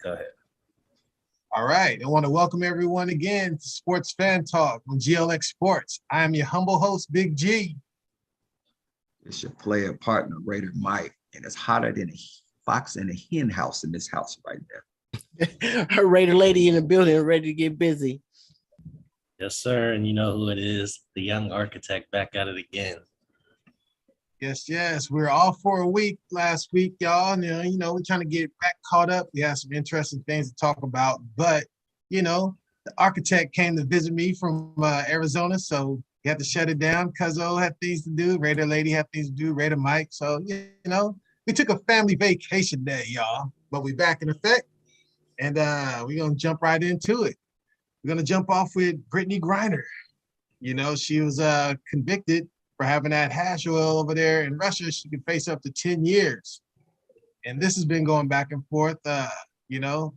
Go ahead. All right. I want to welcome everyone again to Sports Fan Talk on GLX Sports. I am your humble host, Big G. It's your player partner, Raider Mike, and it's hotter than a fox in a hen house in this house right there. Her Raider lady in the building ready to get busy. Yes, sir. And you know who it is, the young architect back at it again. Yes. We were off for a week last week, y'all. We're trying to get back caught up. We have some interesting things to talk about. But, the architect came to visit me from Arizona, so he had to shut it down. Cuzzo had things to do. Raider lady had things to do. Raider Mike. So, we took a family vacation day, y'all. But we back in effect, and we're going to jump right into it. We're going to jump off with Brittney Griner. She was convicted for having that hash oil over there in Russia. She could face up to 10 years. And this has been going back and forth.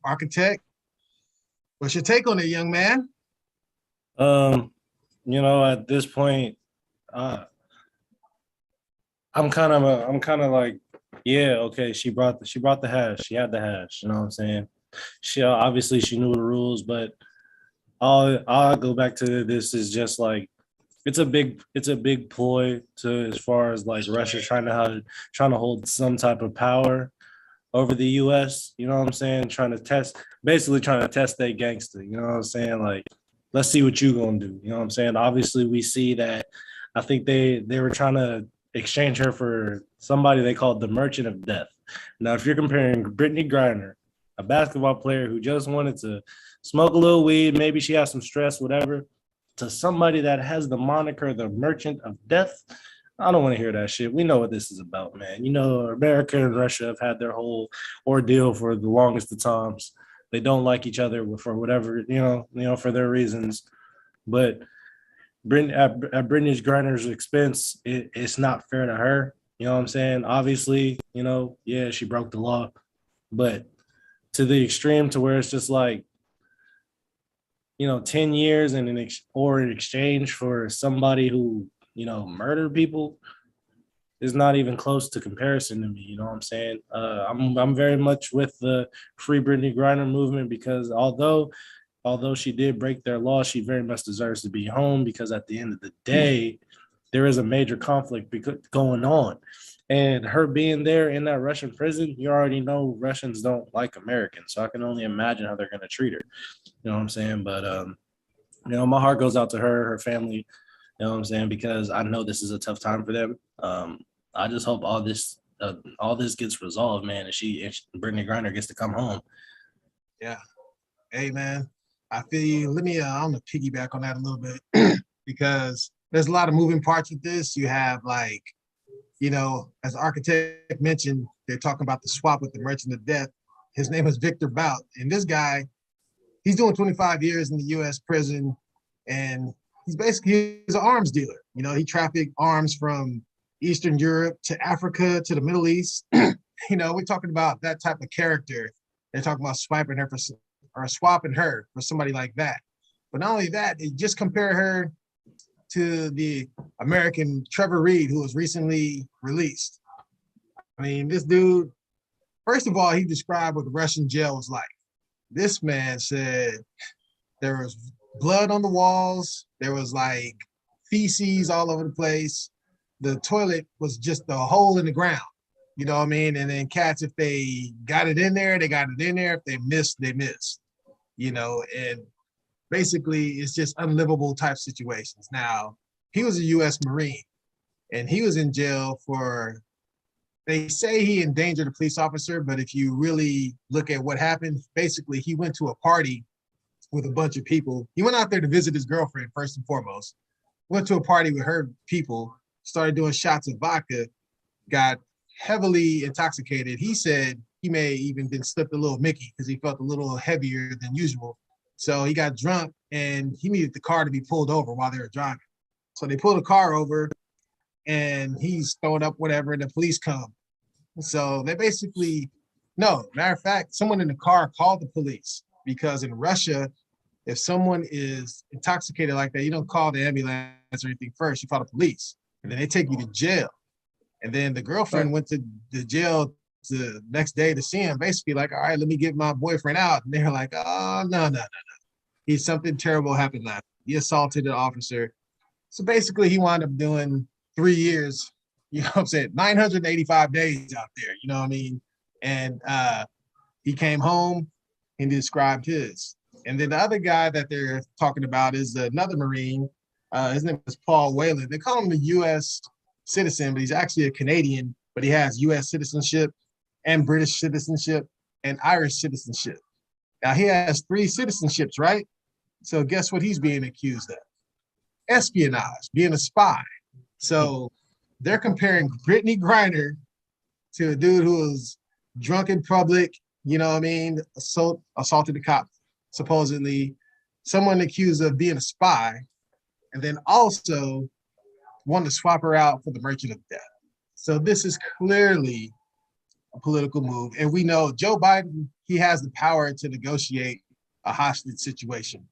Architect, what's your take on it, young man? At this point, I'm kind of like, yeah, okay. She brought the hash. She had the hash. You know what I'm saying? She obviously she knew the rules, but I'll go back to this is just like it's a big ploy to as far as like Russia trying to hold some type of power over the US, you know what I'm saying? Trying to test that gangster, you know what I'm saying? Like, let's see what you gonna do, you know what I'm saying? Obviously, we see that I think they were trying to exchange her for somebody they called the Merchant of Death. Now, if you're comparing Brittney Griner, a basketball player who just wanted to smoke a little weed, maybe she has some stress, whatever, to somebody that has the moniker the Merchant of Death, I don't want to hear that shit. We know what this is about, man. America and Russia have had their whole ordeal for the longest of times. They don't like each other for whatever, for their reasons. But at Brittney Griner's expense, it's not fair to her. You know what I'm saying? Obviously, yeah, she broke the law, but to the extreme to where it's just like, 10 years in exchange for somebody who, murdered people is not even close to comparison to me. You know what I'm saying? I'm very much with the Free Brittney Griner movement because although she did break their law, she very much deserves to be home because at the end of the day, there is a major conflict going on. And her being there in that Russian prison, you already know Russians don't like Americans. So I can only imagine how they're going to treat her. You know what I'm saying? But, my heart goes out to her family, you know what I'm saying? Because I know this is a tough time for them. I just hope all this gets resolved, man. And Brittney Griner gets to come home. Yeah. Hey, man, I feel you. Let me, I'm going to piggyback on that a little bit because there's a lot of moving parts with this. You have like, as the architect mentioned, they're talking about the swap with the Merchant of Death. His name is Victor Bout. And this guy, he's doing 25 years in the U.S. prison, and he's an arms dealer. He trafficked arms from Eastern Europe to Africa to the Middle East. We're talking about that type of character. They're talking about swapping her for somebody like that. But not only that, they just compare her to the American Trevor Reed, who was recently released. I mean, this dude, first of all, he described what the Russian jail was like. This man said there was blood on the walls. There was like feces all over the place. The toilet was just a hole in the ground. You know what I mean? And then cats, if they got it in there, they got it in there. If they missed, they missed. And basically it's just unlivable type situations. Now, he was a U.S. Marine, and he was in jail for, they say he endangered a police officer, but if you really look at what happened, basically he went to a party with a bunch of people. He went out there to visit his girlfriend, first and foremost. Went to a party with her people, started doing shots of vodka, got heavily intoxicated. He said he may even been slipped a little Mickey because he felt a little heavier than usual. So he got drunk and he needed the car to be pulled over while they were driving. So they pulled the car over and he's throwing up whatever, and the police come. So they basically, no, matter of fact, someone in the car called the police because in Russia, if someone is intoxicated like that, you don't call the ambulance or anything first, you call the police, and then they take you to jail. And then the girlfriend went to the jail the next day to see him, basically like, all right, let me get my boyfriend out. And they're like, oh, no. He's something terrible happened last. He assaulted an officer. So basically he wound up doing 3 years, you know what I'm saying, 985 days out there, you know what I mean? And he came home and described his. And then the other guy that they're talking about is another Marine. His name is Paul Whalen. They call him a U.S. citizen, but he's actually a Canadian, but he has U.S. citizenship and British citizenship and Irish citizenship. Now he has 3 citizenships, right? So guess what he's being accused of? Espionage, being a spy. So they're comparing Brittney Griner to a dude who was drunk in public, you know what I mean, assaulted a cop, supposedly, someone accused of being a spy, and then also wanted to swap her out for the Merchant of Death. So this is clearly a political move. And we know Joe Biden, he has the power to negotiate a hostage situation.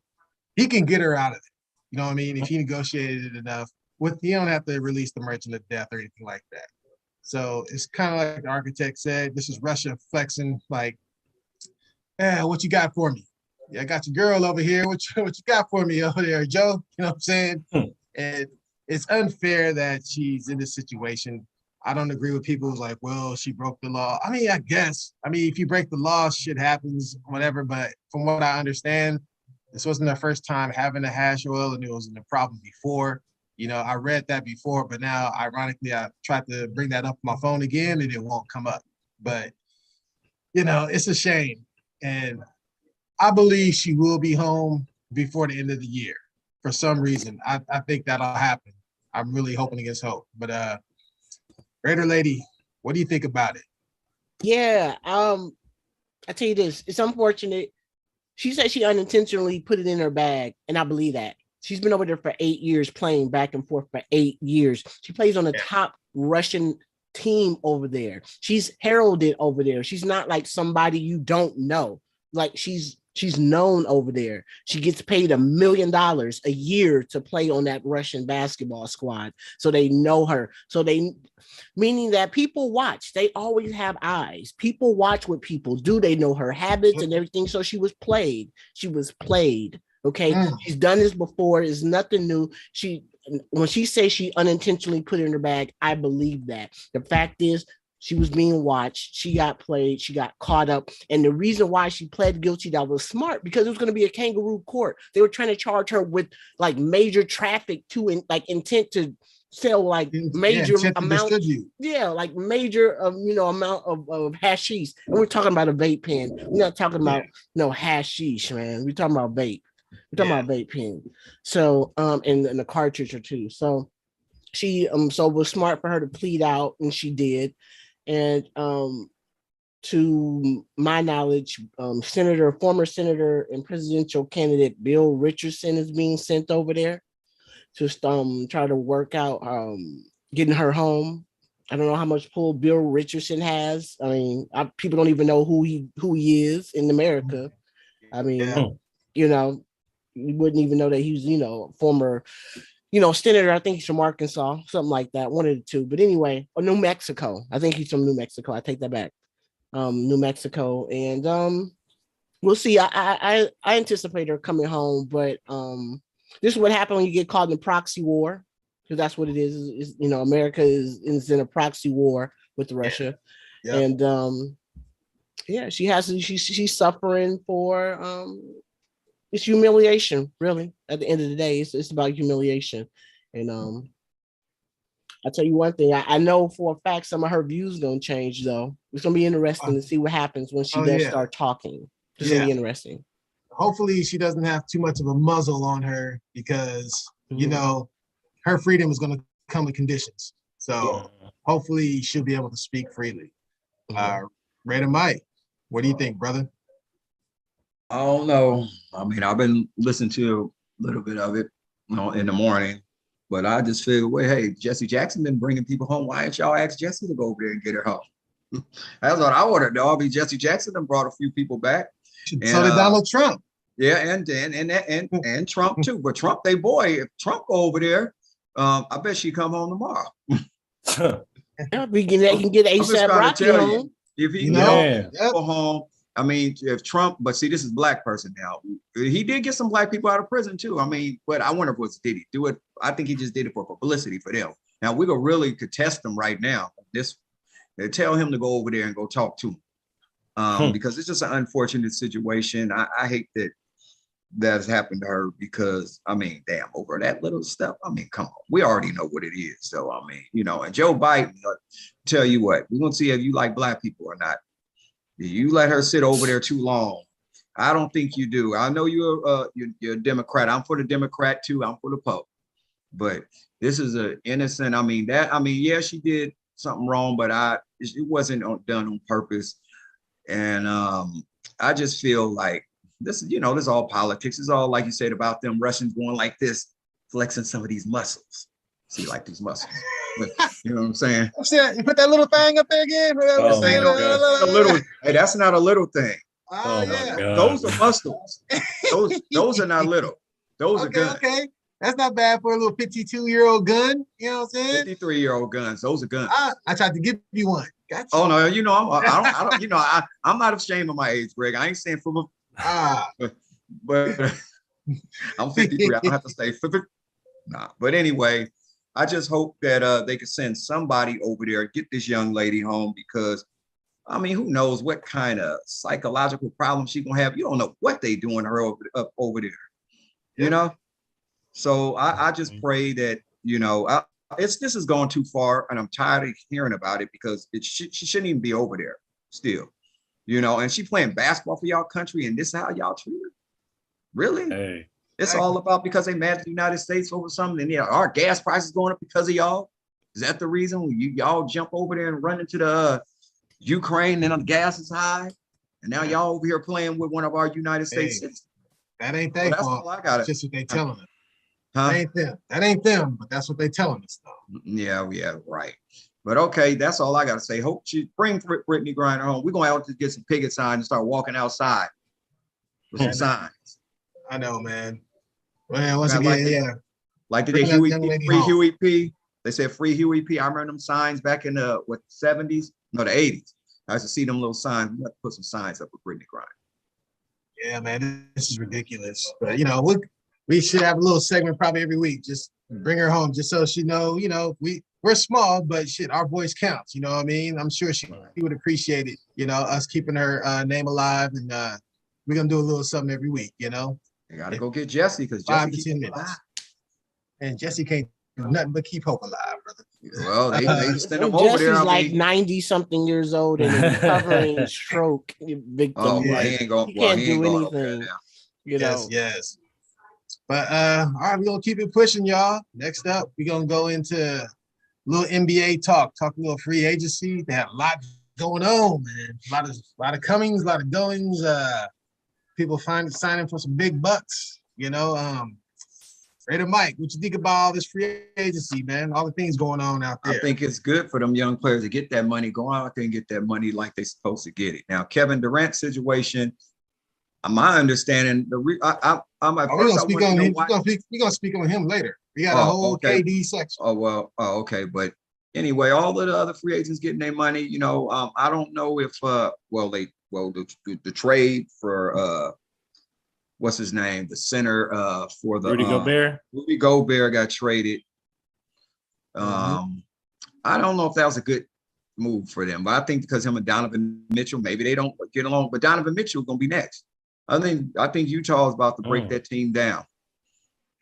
He can get her out of it. You know what I mean? If he negotiated it enough, he don't have to release the Merchant of Death or anything like that. So it's kind of like the architect said, this is Russia flexing like, what you got for me? Yeah, I got your girl over here. What you got for me over there, Joe? You know what I'm saying? And it's unfair that she's in this situation. I don't agree with people who's like, well, she broke the law. I mean, I guess. I mean, if you break the law, shit happens, whatever. But from what I understand, this wasn't their first time having a hash oil, and it wasn't a problem before. You know, I read that before, but now, ironically, I tried to bring that up on my phone again, and it won't come up. But, you know, it's a shame. And I believe she will be home before the end of the year. For some reason, I think that'll happen. I'm really hoping against hope. But Raider Lady, what do you think about it? Yeah, I tell you this, it's unfortunate. She said she unintentionally put it in her bag, and I believe that. She's been over there for 8 years, playing back and forth for 8 years. She plays on the top Russian team over there. She's heralded over there. She's not like somebody you don't know. Like she's known over there. She gets paid $1 million a year to play on that Russian basketball squad. So they know her. Meaning that people watch. They always have eyes. People watch what people do. They know her habits and everything. So she was played. Okay. She's done this before. It's nothing new. When she says she unintentionally put it in her bag, I believe that. The fact is, she was being watched. She got played. She got caught up. And the reason why she pled guilty, that was smart, because it was going to be a kangaroo court. They were trying to charge her with like major traffic intent to sell like major amount. Like major amount of hashish. And we're talking about a vape pen. We're not talking about no hashish, man. We're talking about vape. We're talking about vape pen. So and a cartridge or two. So she so it was smart for her to plead out, and she did. And to my knowledge, former senator and presidential candidate Bill Richardson is being sent over there to try to work out getting her home. I don't know how much pull Bill Richardson has. I mean, people don't even know who he is in America. I mean, you wouldn't even know that he's former senator. I think he's from Arkansas, something like that, one of the two. But anyway, or New Mexico. I think he's from New Mexico. I take that back. New Mexico. And we'll see. I anticipate her coming home, but this is what happens when you get caught in a proxy war, because that's what it is. America is in a proxy war with Russia. Yeah. And she's suffering for it's humiliation, really. At the end of the day, it's about humiliation. And I'll tell you one thing. I know for a fact some of her views gonna change, though. It's gonna be interesting to see what happens when she does start talking. It's gonna be interesting. Hopefully she doesn't have too much of a muzzle on her, because her freedom is gonna come with conditions. So hopefully she'll be able to speak freely. Raider Mike, what do you think, brother? I don't know. I mean, I've been listening to a little bit of it, in the morning, but I just figured, hey, Jesse Jackson been bringing people home. Why didn't y'all ask Jesse to go over there and get her home? That's what I wanted to know. I mean, Jesse Jackson done brought a few people back. So did Donald Trump. Yeah, and Trump too. But Trump, they boy, if Trump go over there, I bet she come home tomorrow. We can get ASAP Rocky home. If he go home, I mean, if Trump, but see, this is black person now. He did get some black people out of prison too. I mean, but I wonder did he do it? I think he just did it for publicity for them. Now we gonna really contest him right now. They tell him to go over there and go talk to him, because it's just an unfortunate situation. I hate that's happened to her because I mean, damn, over that little stuff. I mean, come on, we already know what it is. So I mean, and Joe Biden, tell you what, we're gonna see if you like black people or not. You let her sit over there too long. I don't think you do. I know you're a Democrat. I'm for the Democrat too. I'm for the Pope. But this is an innocent. Yeah, she did something wrong, but it wasn't done on purpose. And I just feel like this is all politics. It's all like you said about them Russians going like this, flexing some of these muscles. See, like these muscles. You know what I'm saying? You put that little thing up there again. Hey, that's not a little thing. Oh yeah, those are muscles. Those are not little. Those are guns. Okay, that's not bad for a little 52-year-old gun. You know what I'm saying? 53-year-old guns. Those are guns. I tried to give you one. Gotcha. Oh no, I don't. I'm not ashamed of my age, Greg. I ain't saying but I'm 53. I don't have to say 50. Nah, but anyway. I just hope that they could send somebody over there, get this young lady home, because I mean, who knows what kind of psychological problem she gonna have. You don't know what they doing her over there, So I just pray that this is going too far, and I'm tired of hearing about it because she shouldn't even be over there still, And she playing basketball for y'all country, and this is how y'all treat her. Really? Hey. It's all about because they mad at the United States over something, and our gas prices going up because of y'all. Is that the reason y'all jump over there and run into the Ukraine and the gas is high, and now y'all over here playing with one of our United States citizens? That ain't their fault. I got it. Just what they telling us. That ain't them. That ain't them, but that's what they telling us though. Yeah, right. But okay, that's all I gotta say. Hope she bring Brittney Griner home. We're gonna have to get some picket signs and start walking outside with some signs. I know, man. Well, once again, like today, free Huey P. They said free Huey P. I remember them signs back in the 70s? No, the 80s. I used to see them little signs. We have to put some signs up with Brittney Griner. Yeah, man, this is ridiculous. But we should have a little segment probably every week. Just bring her home, just so she know. We're small, but shit, our voice counts. You know what I mean? I'm sure she would appreciate it. Us keeping her name alive, and we're gonna do a little something every week. You gotta go get Jesse because 5 to 10 minutes. And Jesse can't do nothing but keep hope alive, brother. Well, they send him over there. Jesse's like 90-something years old and recovering stroke victim. Oh, yeah, he can't do anything. Yes. But all right, we're gonna keep it pushing, y'all. Next up, we're gonna go into a little NBA talk a little free agency. They have a lot going on, man. A lot of comings, a lot of goings. People signing for some big bucks, Raider Mike, what you think about all this free agency, man? All the things going on out there. I think it's good for them young players to get that money, go out there and get that money like they're supposed to get it. Now, Kevin Durant's situation, my understanding, we're gonna speak on him later. We got a whole KD section. Okay. But anyway, all of the other free agents getting their money, I don't know if the trade for what's his name, the center for the Rudy Gobert. Rudy Gobert got traded. I don't know if that was a good move for them, but I think because him and Donovan Mitchell, maybe they don't get along. But Donovan Mitchell gonna be next. I think Utah is about to break that team down.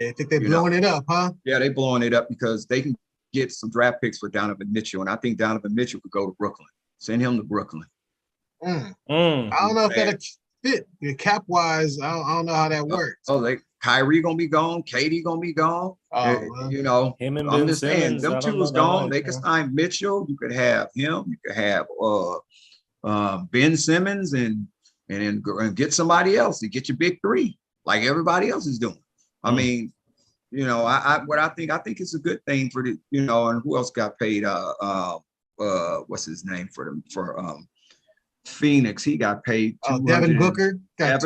I think they're blowing it up, huh? Yeah, they're blowing it up because they can get some draft picks for Donovan Mitchell, and I think Donovan Mitchell could go to Brooklyn. Send him to Brooklyn. I don't know if that'll fit cap wise. I don't know how that works. Kyrie gonna be gone. KD gonna be gone. Him and I'm Ben just saying, Simmons, them two is gone. They could sign Mitchell. You could have him. You could have Ben Simmons and get somebody else and get your big three like everybody else is doing. I mean, I think it's a good thing for the and who else got paid? What's his name for Phoenix? He got paid. Devin Booker got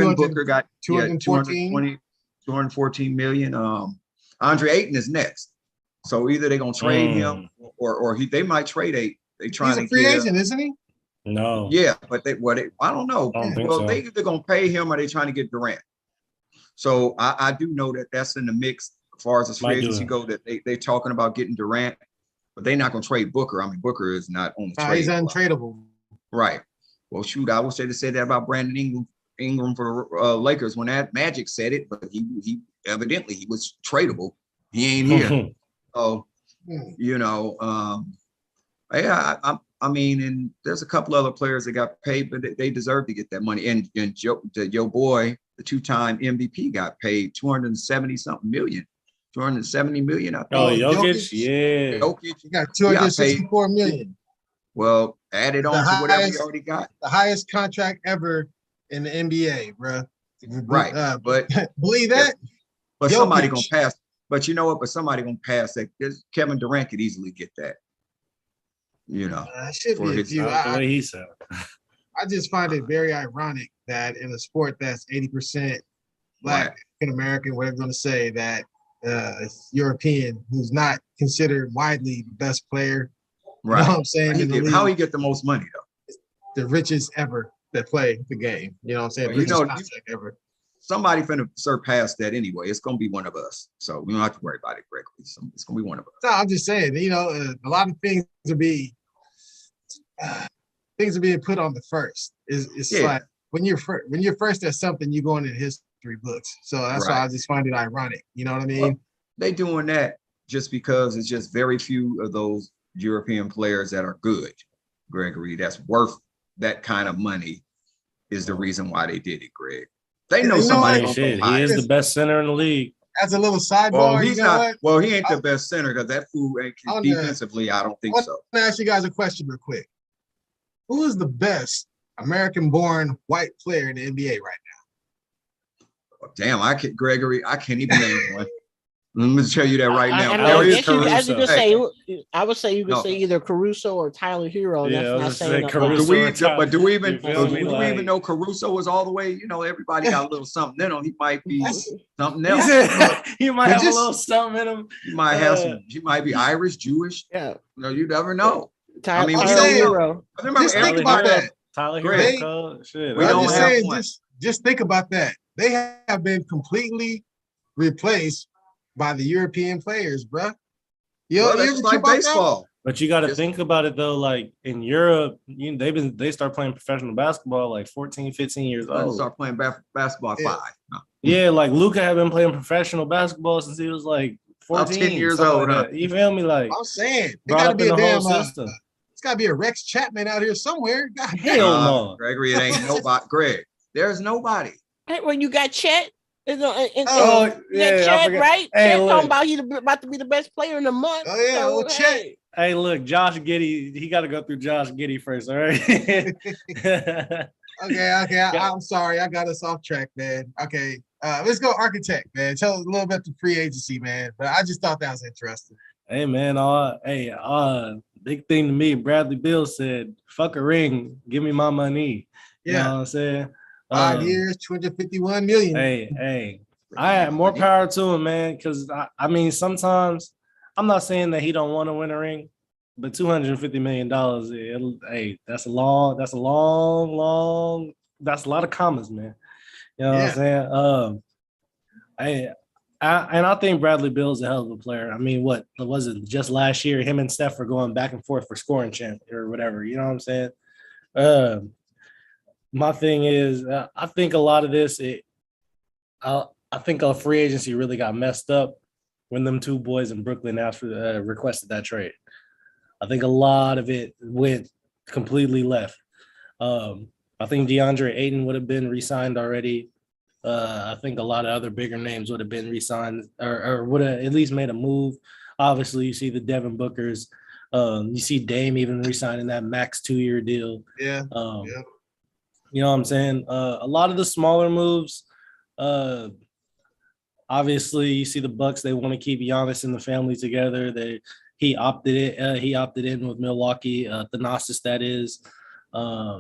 214 million. Andre Ayton is next. So either they're gonna trade him or they might trade Ayton. He's a free agent, isn't he? No, Yeah, but I don't know. I don't think Well, so. they either gonna pay him or they trying to get Durant. So I do know that that's in the mix as far as the free Might do agency it. go. That they talking about getting Durant, but they're not gonna trade Booker. I mean, Booker is not on the He's trade block. untradeable. Right. Well, shoot, I would say to say that about Brandon Ingram for Lakers when that Magic said it, but he evidently he was tradable. He ain't here. So you know, yeah, I mean, and there's a couple other players that got paid, but they deserve to get that money. And your boy, the two-time MVP, got paid 270 million. 270 million, I think. Oh, Jokic, Jokic? yeah. Jokic, He got 264 million. well, added on to whatever he already got. The highest contract ever in the NBA, bro. Right. But believe that? But Jokic. somebody gonna pass. But you know what? But somebody gonna pass that. Kevin Durant could easily get that. You know, should for be a his- few. Not the way he said. I just find it very ironic that in a sport that's 80% Black, Right. African American, whatever you're going to say, that European, who's not considered widely the best player, you know what I'm saying? How he get the most money though? The richest ever that play the game. You know what I'm saying? Well, you Richest know, contract ever. Somebody finna surpass that anyway. It's gonna be one of us. So we don't have to worry about it, Greg. It's gonna be one of us. No, I'm just saying, you know, a lot of things are being put on the first. It's like when you're first at something, you go into history books. So that's why I just find it ironic. You know what I mean? Well, they doing that just because it's just very few of those European players that are good, Gregory, that's worth that kind of money is the reason why they did it, Greg. They know somebody gonna Shit, go buy he it. is the best center in the league. As a little sidebar, Well, he's you know not. what? Well, he ain't the best center because that fool ain't defensively. I don't think I so. want to ask you guys a question real quick. Who is the best American-born white player in the NBA right Damn, Gregory, I can't even name one. I'm gonna tell you that right now. I There is guess you Caruso. could say, I would say you could No. say either Caruso or Tyler Hero. Yeah, I That's was not gonna saying say Caruso. Do we even You feel me? Like- know Caruso was all the way? You know, everybody got a little something in him. He might be something He else. said he might have just- a little something in him. He might have some. He might be Irish, Jewish. Yeah, No, you never know. Tyler, I mean, we Tyler don't know. Hero. I remember Just think everybody- about that. Tyler Greg, Hero, shit. we now? I'm don't just have saying, one. just think about that. They have been completely replaced by the European players, bruh. Well, You that's ever like trip out that? baseball. But you got to Just- think about it though. Like in Europe, they start playing professional basketball like 14, 15 years I old. start playing basketball at Yeah. 5. No. Yeah, like Luca had been playing professional basketball since he was like 14, 10 years something old, like huh? that. You feel me? Like I'm saying, it brought got to up be in a the whole damn. system. It's got to be a Rex Chapman out here somewhere. God damn. Hell no. Gregory, it ain't nobody. Greg, there's nobody. Hey, when you got Chet, Oh, yeah, I Chet, forgot. right? Hey, Chet look. talking about he's about to be the best player in the month. Oh, yeah, well, Chet. hey. Hey, look, Josh Giddey, he got to go through Josh Giddey first, all right? Okay. I'm sorry. I got us off track, man. Okay. Let's go architect, man. Tell us a little bit about the free agency, man. But I just thought that was interesting. Hey, man, big thing to me, Bradley Beal said, fuck a ring, give me my money. You know what I'm saying? 5 years, 251 million. Hey, I had more power to him, man, because I mean, sometimes I'm not saying that he don't want to win a ring, but $250 million, that's a lot of commas, man. You know what I'm saying? I think Bradley Beal is a hell of a player. I mean, what was it just last year? Him and Steph were going back and forth for scoring champ or whatever. You know what I'm saying? My thing is, I think a lot of this, I think a free agency really got messed up when them two boys in Brooklyn requested that trade. I think a lot of it went completely left. I think DeAndre Ayton would have been re-signed already. I think a lot of other bigger names would have been re-signed or would have at least made a move. Obviously, you see the Devin Bookers. You see Dame even re-signing that max 2-year deal. Yeah. You know what I'm saying? A lot of the smaller moves, obviously, you see the Bucks. They want to keep Giannis and the family together. He opted in with Milwaukee. Thanasis, that is. I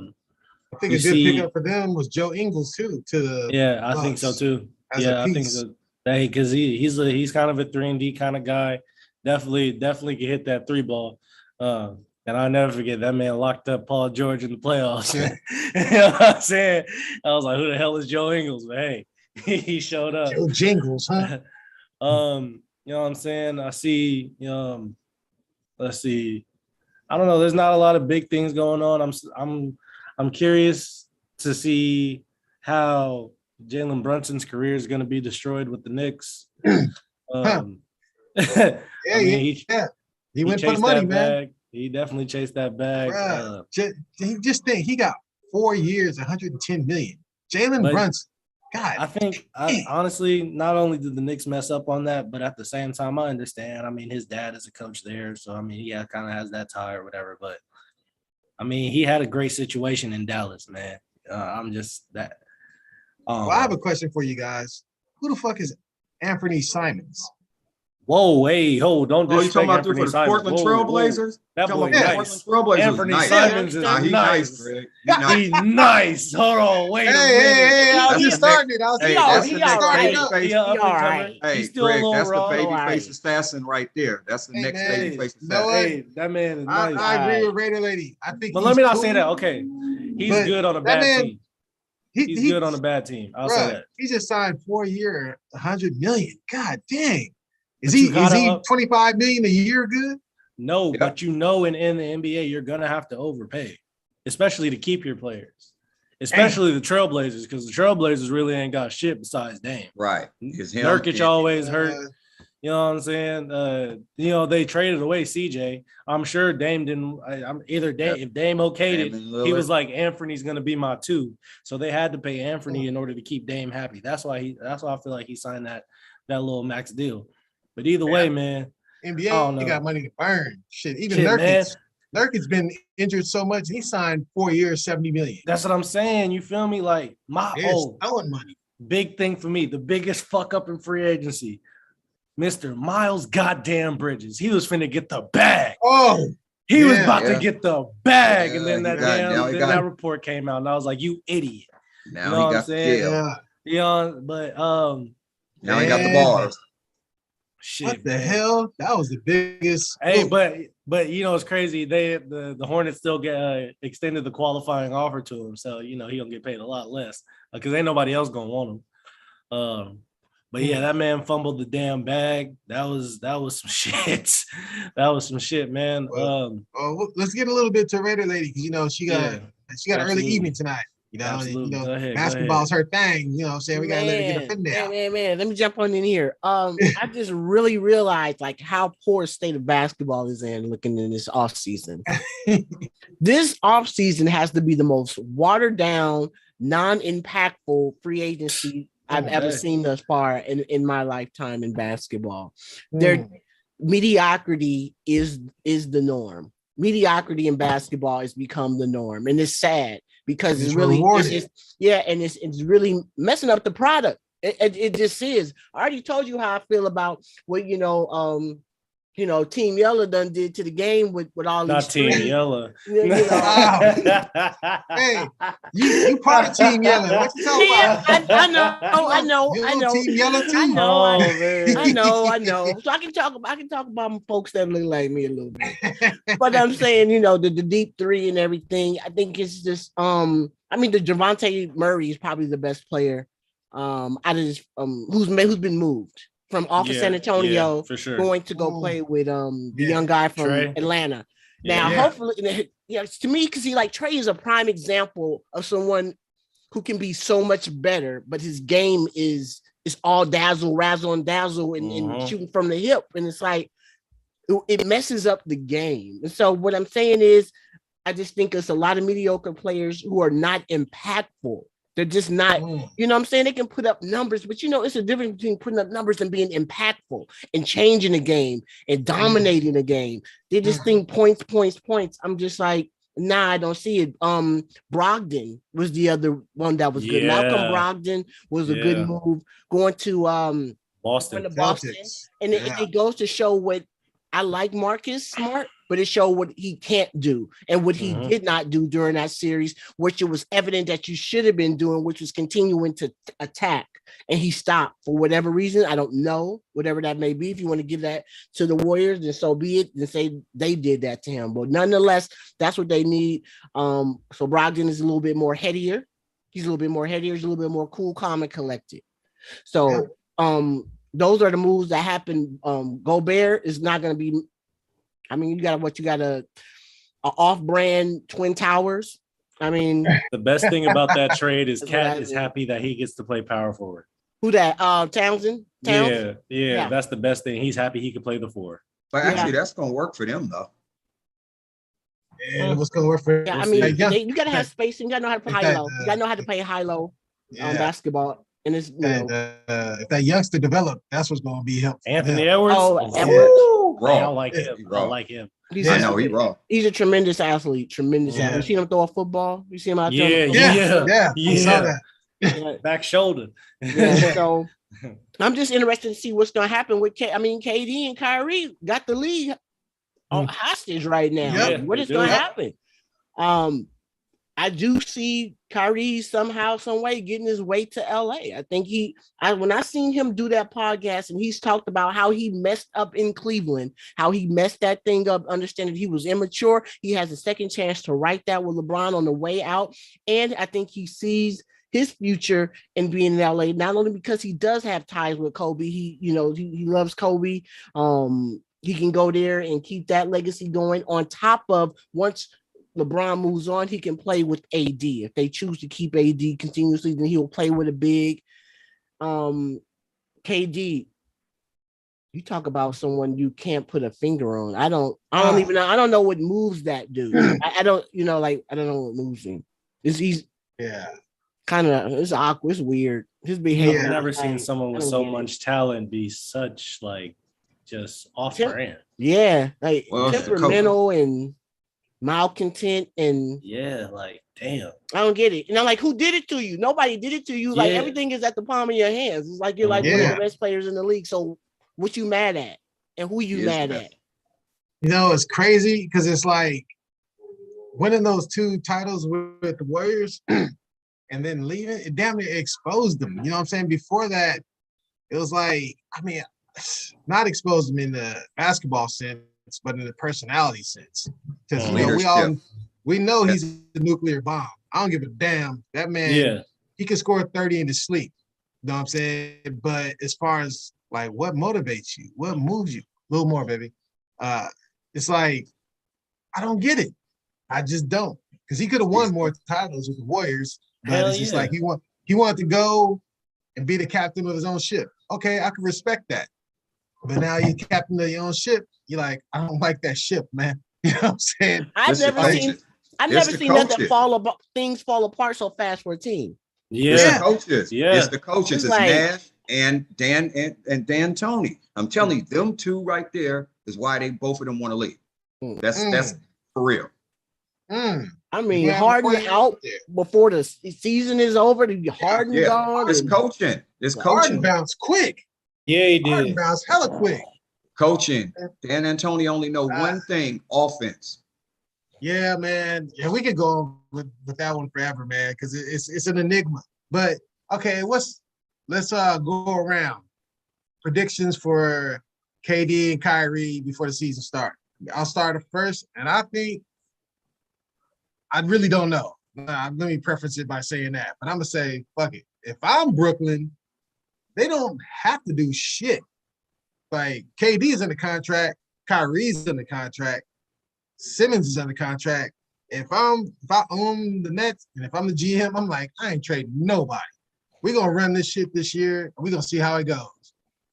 think a good pickup for them was Joe Ingles too. I think so too. I think so. Because he's kind of a 3-and-D kind of guy. Definitely can hit that 3 ball. And I'll never forget that man locked up Paul George in the playoffs. You know what I'm saying? I was like, who the hell is Joe Ingles? But hey, he showed up. Joe Jingles, huh? You know what I'm saying? I see, let's see. I don't know. There's not a lot of big things going on. I'm curious to see how Jalen Brunson's career is going to be destroyed with the Knicks. Yeah, I mean, he went for the money, man. bag. He definitely chased that bag. Bruh, just think he got 4 years, 110 million. Jalen Brunson, God. I think honestly, not only did the Knicks mess up on that, but at the same time, I understand. I mean, his dad is a coach there, so I mean, he kind of has that tie or whatever. But I mean, he had a great situation in Dallas, man. I'm just that. Well, I have a question for you guys. Who the fuck is Anthony Simons? Whoa, hey, don't you talking about Anthony for the Simons. Portland Trailblazers? That boy nice. Anthony Simons is He's nice. Greg. He's nice. Hold on, wait a minute. Hey, I was just starting it. That's the next babyface. Hey, He's still Greg, a little that's the raw. babyface assassin right there. That's the next babyface assassin. Hey, that man is nice. I agree with Raider Lady. I think, but let me not say that. Okay, he's good on a bad team. He's good on a bad team. I'll say that. He just signed 4 year, 100 million. God dang. Is he 25 million a year good? No, but in the NBA, you're gonna have to overpay, especially to keep your players, especially the Trailblazers, because the Trailblazers really ain't got shit besides Dame. Right. Nurkic always hurt. You know what I'm saying? They traded away CJ. I'm sure Dame didn't. If Dame okayed it, he was like, Anthony's gonna be my 2. So they had to pay Anthony in order to keep Dame happy. That's why I feel like he signed that little max deal. But either way, man, NBA, they got money to burn. Shit, even Nurkic's been injured so much. He signed 4 years, 70 million. That's what I'm saying. You feel me? Like throwing money. Big thing for me, the biggest fuck up in free agency, Mr. Miles goddamn Bridges. He was finna get the bag. He was about to get the bag, and then that report came out, and I was like, "You idiot!" Now you know he got the jail. Now he got the bars. Shit, what the hell? That was the biggest. Hey, but it's crazy. The Hornets still get extended the qualifying offer to him, so he gonna get paid a lot less because ain't nobody else gonna want him. But yeah, that man fumbled the damn bag. That was some shit. That was some shit, man. Let's get a little bit to Raider Lady because she got an early evening tonight. Basketball's her thing. You know what I'm saying? We gotta let her get a fit now. Man. Let me jump on in here. I just really realized like how poor state of basketball is in looking in this off season. This off season has to be the most watered down, non-impactful free agency I've ever seen thus far in my lifetime in basketball. Their mediocrity is the norm. Mediocrity in basketball has become the norm, and it's sad. Because it's really, it's really messing up the product. It just is. I already told you how I feel about what Team Yellow done did to the game with all not these. Team Yellow. Hey, you part of Team Yellow. What you talking about? I know. Team Yellow too. I know. So I can talk about folks that look like me a little bit. But I'm saying, the deep three and everything. I think it's just the Javonte Murray is probably the best player out of this who's been moved from off of San Antonio, for sure, going to go play with the young guy from Atlanta. Now, hopefully, to me, because Trey is a prime example of someone who can be so much better, but his game is all dazzle, razzle, and dazzle, and shooting from the hip, and it's like it messes up the game. And so, what I'm saying is, I just think it's a lot of mediocre players who are not impactful. They're just not, you know what I'm saying? They can put up numbers, but it's a difference between putting up numbers and being impactful and changing the game and dominating the game. They just think points. I'm just like, nah, I don't see it. Brogdon was the other one that was good. Malcolm Brogdon was a good move. Going to Boston. And it goes to show what I like Marcus Smart, but it showed what he can't do and what he Mhm. did not do during that series, which it was evident that you should have been doing, which was continuing to attack. And he stopped for whatever reason. I don't know, whatever that may be. If you want to give that to the Warriors, then so be it. And say they did that to him. But nonetheless, that's what they need. So Brogdon is a little bit more headier. He's a little bit more headier. He's a little bit more cool, calm, and collected. So those are the moves that happen. Gobert is not going to be. I mean, you got a off-brand Twin Towers. I mean, The best thing about that trade is That's what Cat I is mean. happy that he gets to play power forward. who that? Townsend? Towns? Yeah, Yeah. that's the best thing. He's happy he can play the 4. But Yeah. actually, that's gonna work for them though. And what's going to work for? Yeah, I We'll mean, see. you got to have spacing. You got to know how to play If high that, low. You got to know how to play high low Yeah. basketball. And it's, And, if that youngster develop, that's what's going to be helpful. Anthony Yeah. Edwards. Oh, Ooh, Edwards. I Raw. like him. He I raw. like him. he's, I Yeah. know he raw. he's a tremendous athlete. Tremendous Yeah. athlete. You see him throw a football? You see him out Yeah, there? I saw that. Yeah. Back shoulder. Yeah, so I'm just interested to see what's going to happen with KD and Kyrie got the league hostage right now. Yep. Like, what They is do. going to Yep. happen? I do see Kyrie somehow, some way getting his way to LA. I think when I seen him do that podcast and he's talked about how he messed up in Cleveland, how he messed that thing up, understanding he was immature. He has a second chance to right that with LeBron on the way out. And I think he sees his future in being in LA, not only because he does have ties with Kobe. He loves Kobe. He can go there and keep that legacy going on top of once LeBron moves on, he can play with AD. If they choose to keep AD continuously, then he'll play with a big KD. You talk about someone you can't put a finger on. I don't even know. I don't know what moves that dude. I don't know what moves him. He's Yeah. kind of, it's awkward, it's weird. His behavior. I've Yeah. never seen someone with so get it. much talent be such just off brand. Yeah, like Well, it's the temperamental and malcontent, and Yeah, damn. I don't get it. And I'm like, who did it to you? Nobody did it to you. Like Yeah. everything is at the palm of your hands. It's like you're like one of Yeah. the best players in the league. So what you mad at? And who you He is mad the at? best. It's crazy because it's like winning those 2 titles with the Warriors and then leaving, it damn near exposed them. You know what I'm saying? Before that, it was like, not exposed them in the basketball sense, but in the personality sense. Because we know he's a nuclear bomb. I don't give a damn. That man, he can score 30 in his sleep. You know what I'm saying? But as far as what motivates you, what moves you, a little more, baby. It's like, I don't get it. I just don't. Because he could have won more titles with the Warriors, but Hell it's just yeah. like he wanted to go and be the captain of his own ship. Okay, I can respect that. But now you're captain of your own ship. You're like, I don't like that ship, man. You know what I'm saying? I've never seen that things fall apart so fast for a team. Yeah. It's the coaches. Yeah. It's the coaches. It's It's like- Nash and Dan and Dan Tony. I'm telling you, them 2 right there is why both of them want to leave. That's for real. I mean, Yeah, Harden before out before the season is over. Harden gone. It's and- coaching. It's Harden coaching. bounced quick. Yeah, he Harden did. bounced hella quick. Coaching. Dan and Tony only know one thing: offense. Yeah, man. Yeah, we could go with that one forever, man, because it's an enigma. But okay, let's go around. Predictions for KD and Kyrie before the season starts. I'll start it first, and I think I really don't know. Let me preface it by saying that, but I'm gonna say, fuck it. If I'm Brooklyn, they don't have to do shit. Like KD is in the contract, Kyrie's in the contract, Simmons is under contract. If I own the Nets and if I'm the GM, I'm like, I ain't trading nobody. We're gonna run this shit this year, and we're gonna see how it goes.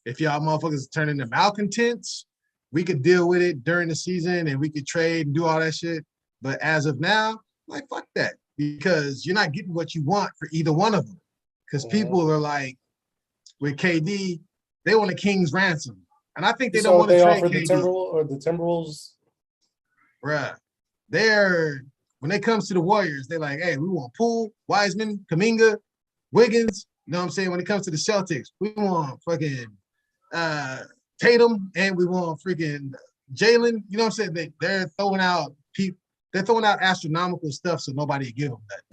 If y'all motherfuckers turn into malcontents, we could deal with it during the season and we could trade and do all that shit. But as of now, like, fuck that, because you're not getting what you want for either one of them. Because people are like, with KD, they want a king's ransom. And I think they don't want to trade offered KD. the Timberwolves. Bruh, when it comes to the Warriors, they're like, hey, we want Poole, Wiseman, Kuminga, Wiggins. You know what I'm saying? When it comes to the Celtics, we want fucking Tatum, and we want freaking Jalen, you know what I'm saying? They're throwing out astronomical stuff so nobody will give them that.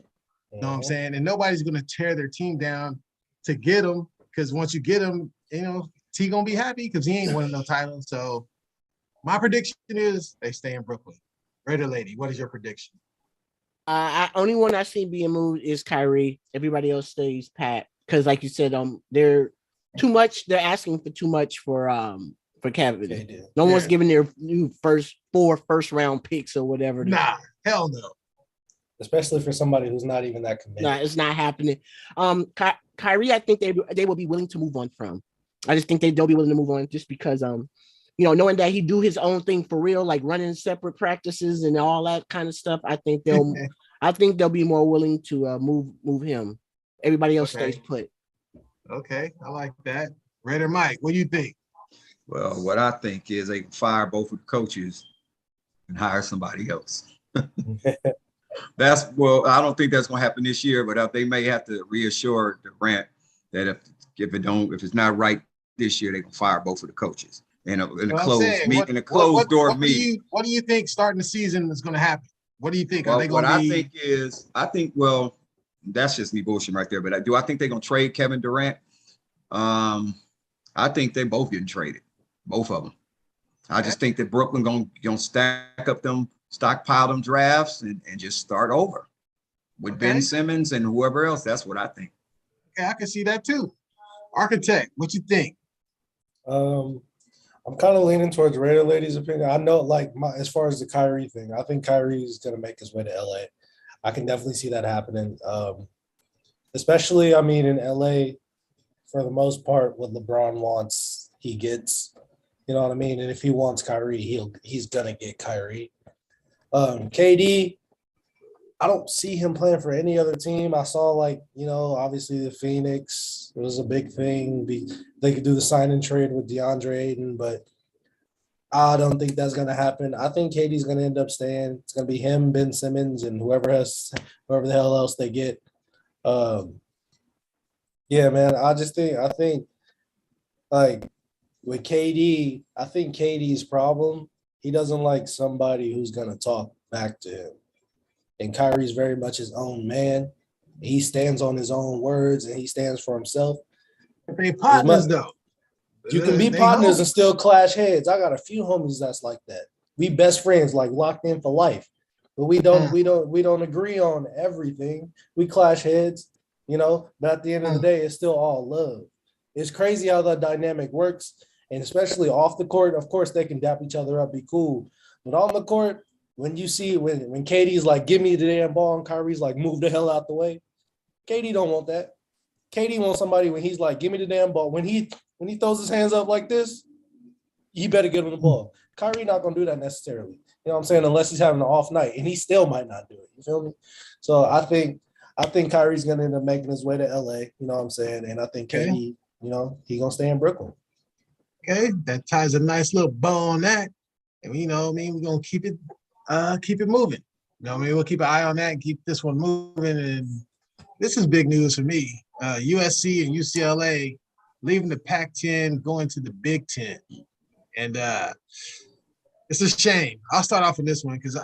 You know what I'm saying? And nobody's gonna tear their team down to get them, because once you get them, you know, T gonna be happy because he ain't winning no title. So my prediction is they stay in Brooklyn. Raider lady, what is your prediction? Only one I see being moved is Kyrie. Everybody else stays pat because, like you said, they're too much. They're asking for too much for Kevin. No one's giving their new four first round picks or whatever. Nah, hell no. Especially for somebody who's not even that committed. Nah, it's not happening. Kyrie, I think they will be willing to move on from. I just think they'll be willing to move on just because knowing that he do his own thing for real, like running separate practices and all that kind of stuff. I think they'll be more willing to move him. Everybody else stays put. Okay, I like that. Raider Mike, what do you think? Well, what I think is they can fire both of the coaches and hire somebody else. I don't think that's going to happen this year, but they may have to reassure Durant that if it's not right this year, they can fire both of the coaches in a closed door meeting. What do you think starting the season is going to happen? What do you think? Well, I think that's just me bullshitting right there. But I think they're going to trade Kevin Durant? I think they both getting traded, both of them. I just think that Brooklyn going to stockpile them drafts and just start over with Ben Simmons and whoever else. That's what I think. Okay, I can see that too. Architect, what you think? I'm kind of leaning towards Raider lady's opinion. I know, as far as the Kyrie thing, I think Kyrie is going to make his way to LA. I can definitely see that happening. Especially, in LA, for the most part, what LeBron wants, he gets. You know what I mean? And if he wants Kyrie, he's going to get Kyrie. KD, I don't see him playing for any other team. I saw, obviously the Phoenix. It was a big thing. They could do the sign and trade with DeAndre Ayton, but I don't think that's going to happen. I think KD's going to end up staying. It's going to be him, Ben Simmons, and whoever the hell else they get. Yeah, man, I think with KD, I think KD's problem, he doesn't like somebody who's going to talk back to him. And Kyrie's very much his own man. He stands on his own words, and he stands for himself. They partners, though. You can be partners and still clash heads. I got a few homies that's like that. We best friends, locked in for life. But we don't agree on everything. We clash heads, but at the end of the day, it's still all love. It's crazy how that dynamic works. And especially off the court, of course, they can dap each other up, be cool. But on the court, when you see when KD's like, give me the damn ball, and Kyrie's like, move the hell out the way, KD don't want that. KD wants somebody when he's like, give me the damn ball. When he throws his hands up like this, you better give him the ball. Kyrie not going to do that necessarily. You know what I'm saying? Unless he's having an off night, and he still might not do it. You feel me? So I think Kyrie's going to end up making his way to LA. You know what I'm saying? And I think KD, he going to stay in Brooklyn. Okay, that ties a nice little bow on that. And we're going to keep it moving. We'll keep an eye on that and keep this one moving. And this is big news for me. USC and UCLA leaving the Pac-10, going to the Big Ten. And it's a shame. I'll start off with this one because,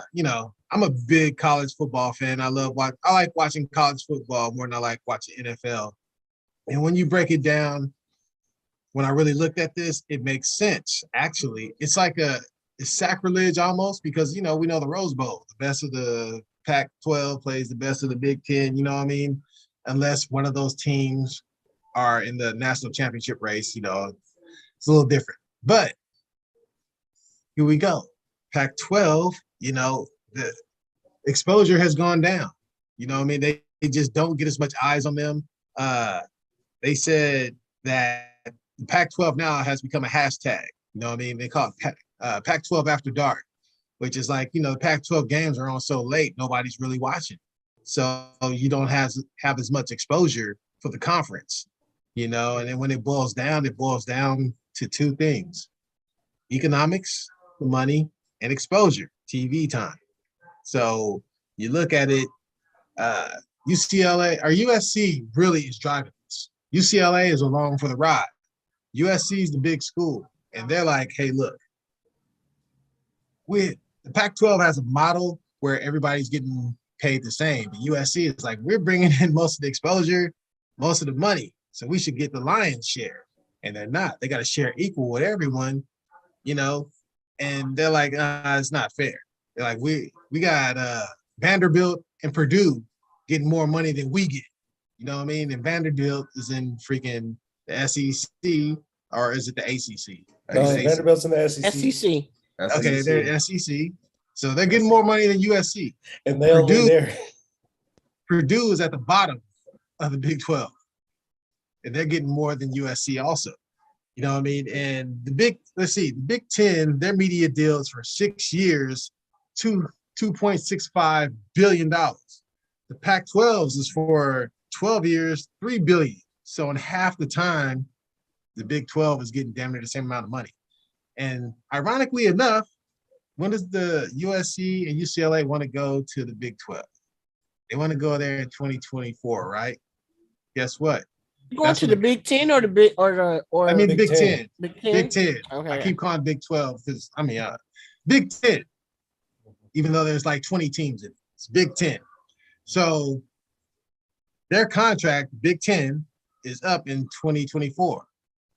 I'm a big college football fan. I like watching college football more than I like watching NFL. And when you break it down, when I really looked at this, it makes sense, actually. It's like it's sacrilege almost because, we know the Rose Bowl, the best of the Pac-12 plays the best of the Big Ten, you know what I mean? Unless one of those teams are in the national championship race, it's a little different. But here we go. Pac-12, the exposure has gone down. You know what I mean? They just don't get as much eyes on them. They said that the Pac-12 now has become a hashtag. You know what I mean? They call it Pac-12 After Dark, which is like, the Pac-12 games are on so late, nobody's really watching. So you don't have as much exposure for the conference, and then when it boils down to two things: economics, money, and exposure, TV time. So you look at it, UCLA or USC really is driving this. UCLA is along for the ride. USC is the big school, and they're like, hey, look, the Pac-12 has a model where everybody's getting paid the same. But USC is like, we're bringing in most of the exposure, most of the money, so we should get the lion's share. And they're not. They got to share equal with everyone, you know. And they're like, it's not fair. They're like, we got Vanderbilt and Purdue getting more money than we get. You know what I mean? And Vanderbilt is in freaking the SEC, or is it the ACC? No, Vanderbilt's in the SEC. SEC. Okay, they're SEC. So they're getting more money than USC. And they only there. Purdue is at the bottom of the Big 12. And they're getting more than USC also. You know what I mean? And the Big Ten, their media deals for 6 years, $2.65 billion. The Pac-12's is for 12 years, $3 billion. So in half the time, the Big 12 is getting damn near the same amount of money. And ironically enough, when does the USC and UCLA want to go to the Big 12? They want to go there in 2024, right? Guess what? You going to the Big 10 or the Big or I mean Big 10. Big 10. Big 10. Okay. I keep calling Big 12 because Big 10. Even though there's like 20 teams in it, it's Big 10. So their contract, Big 10, is up in 2024.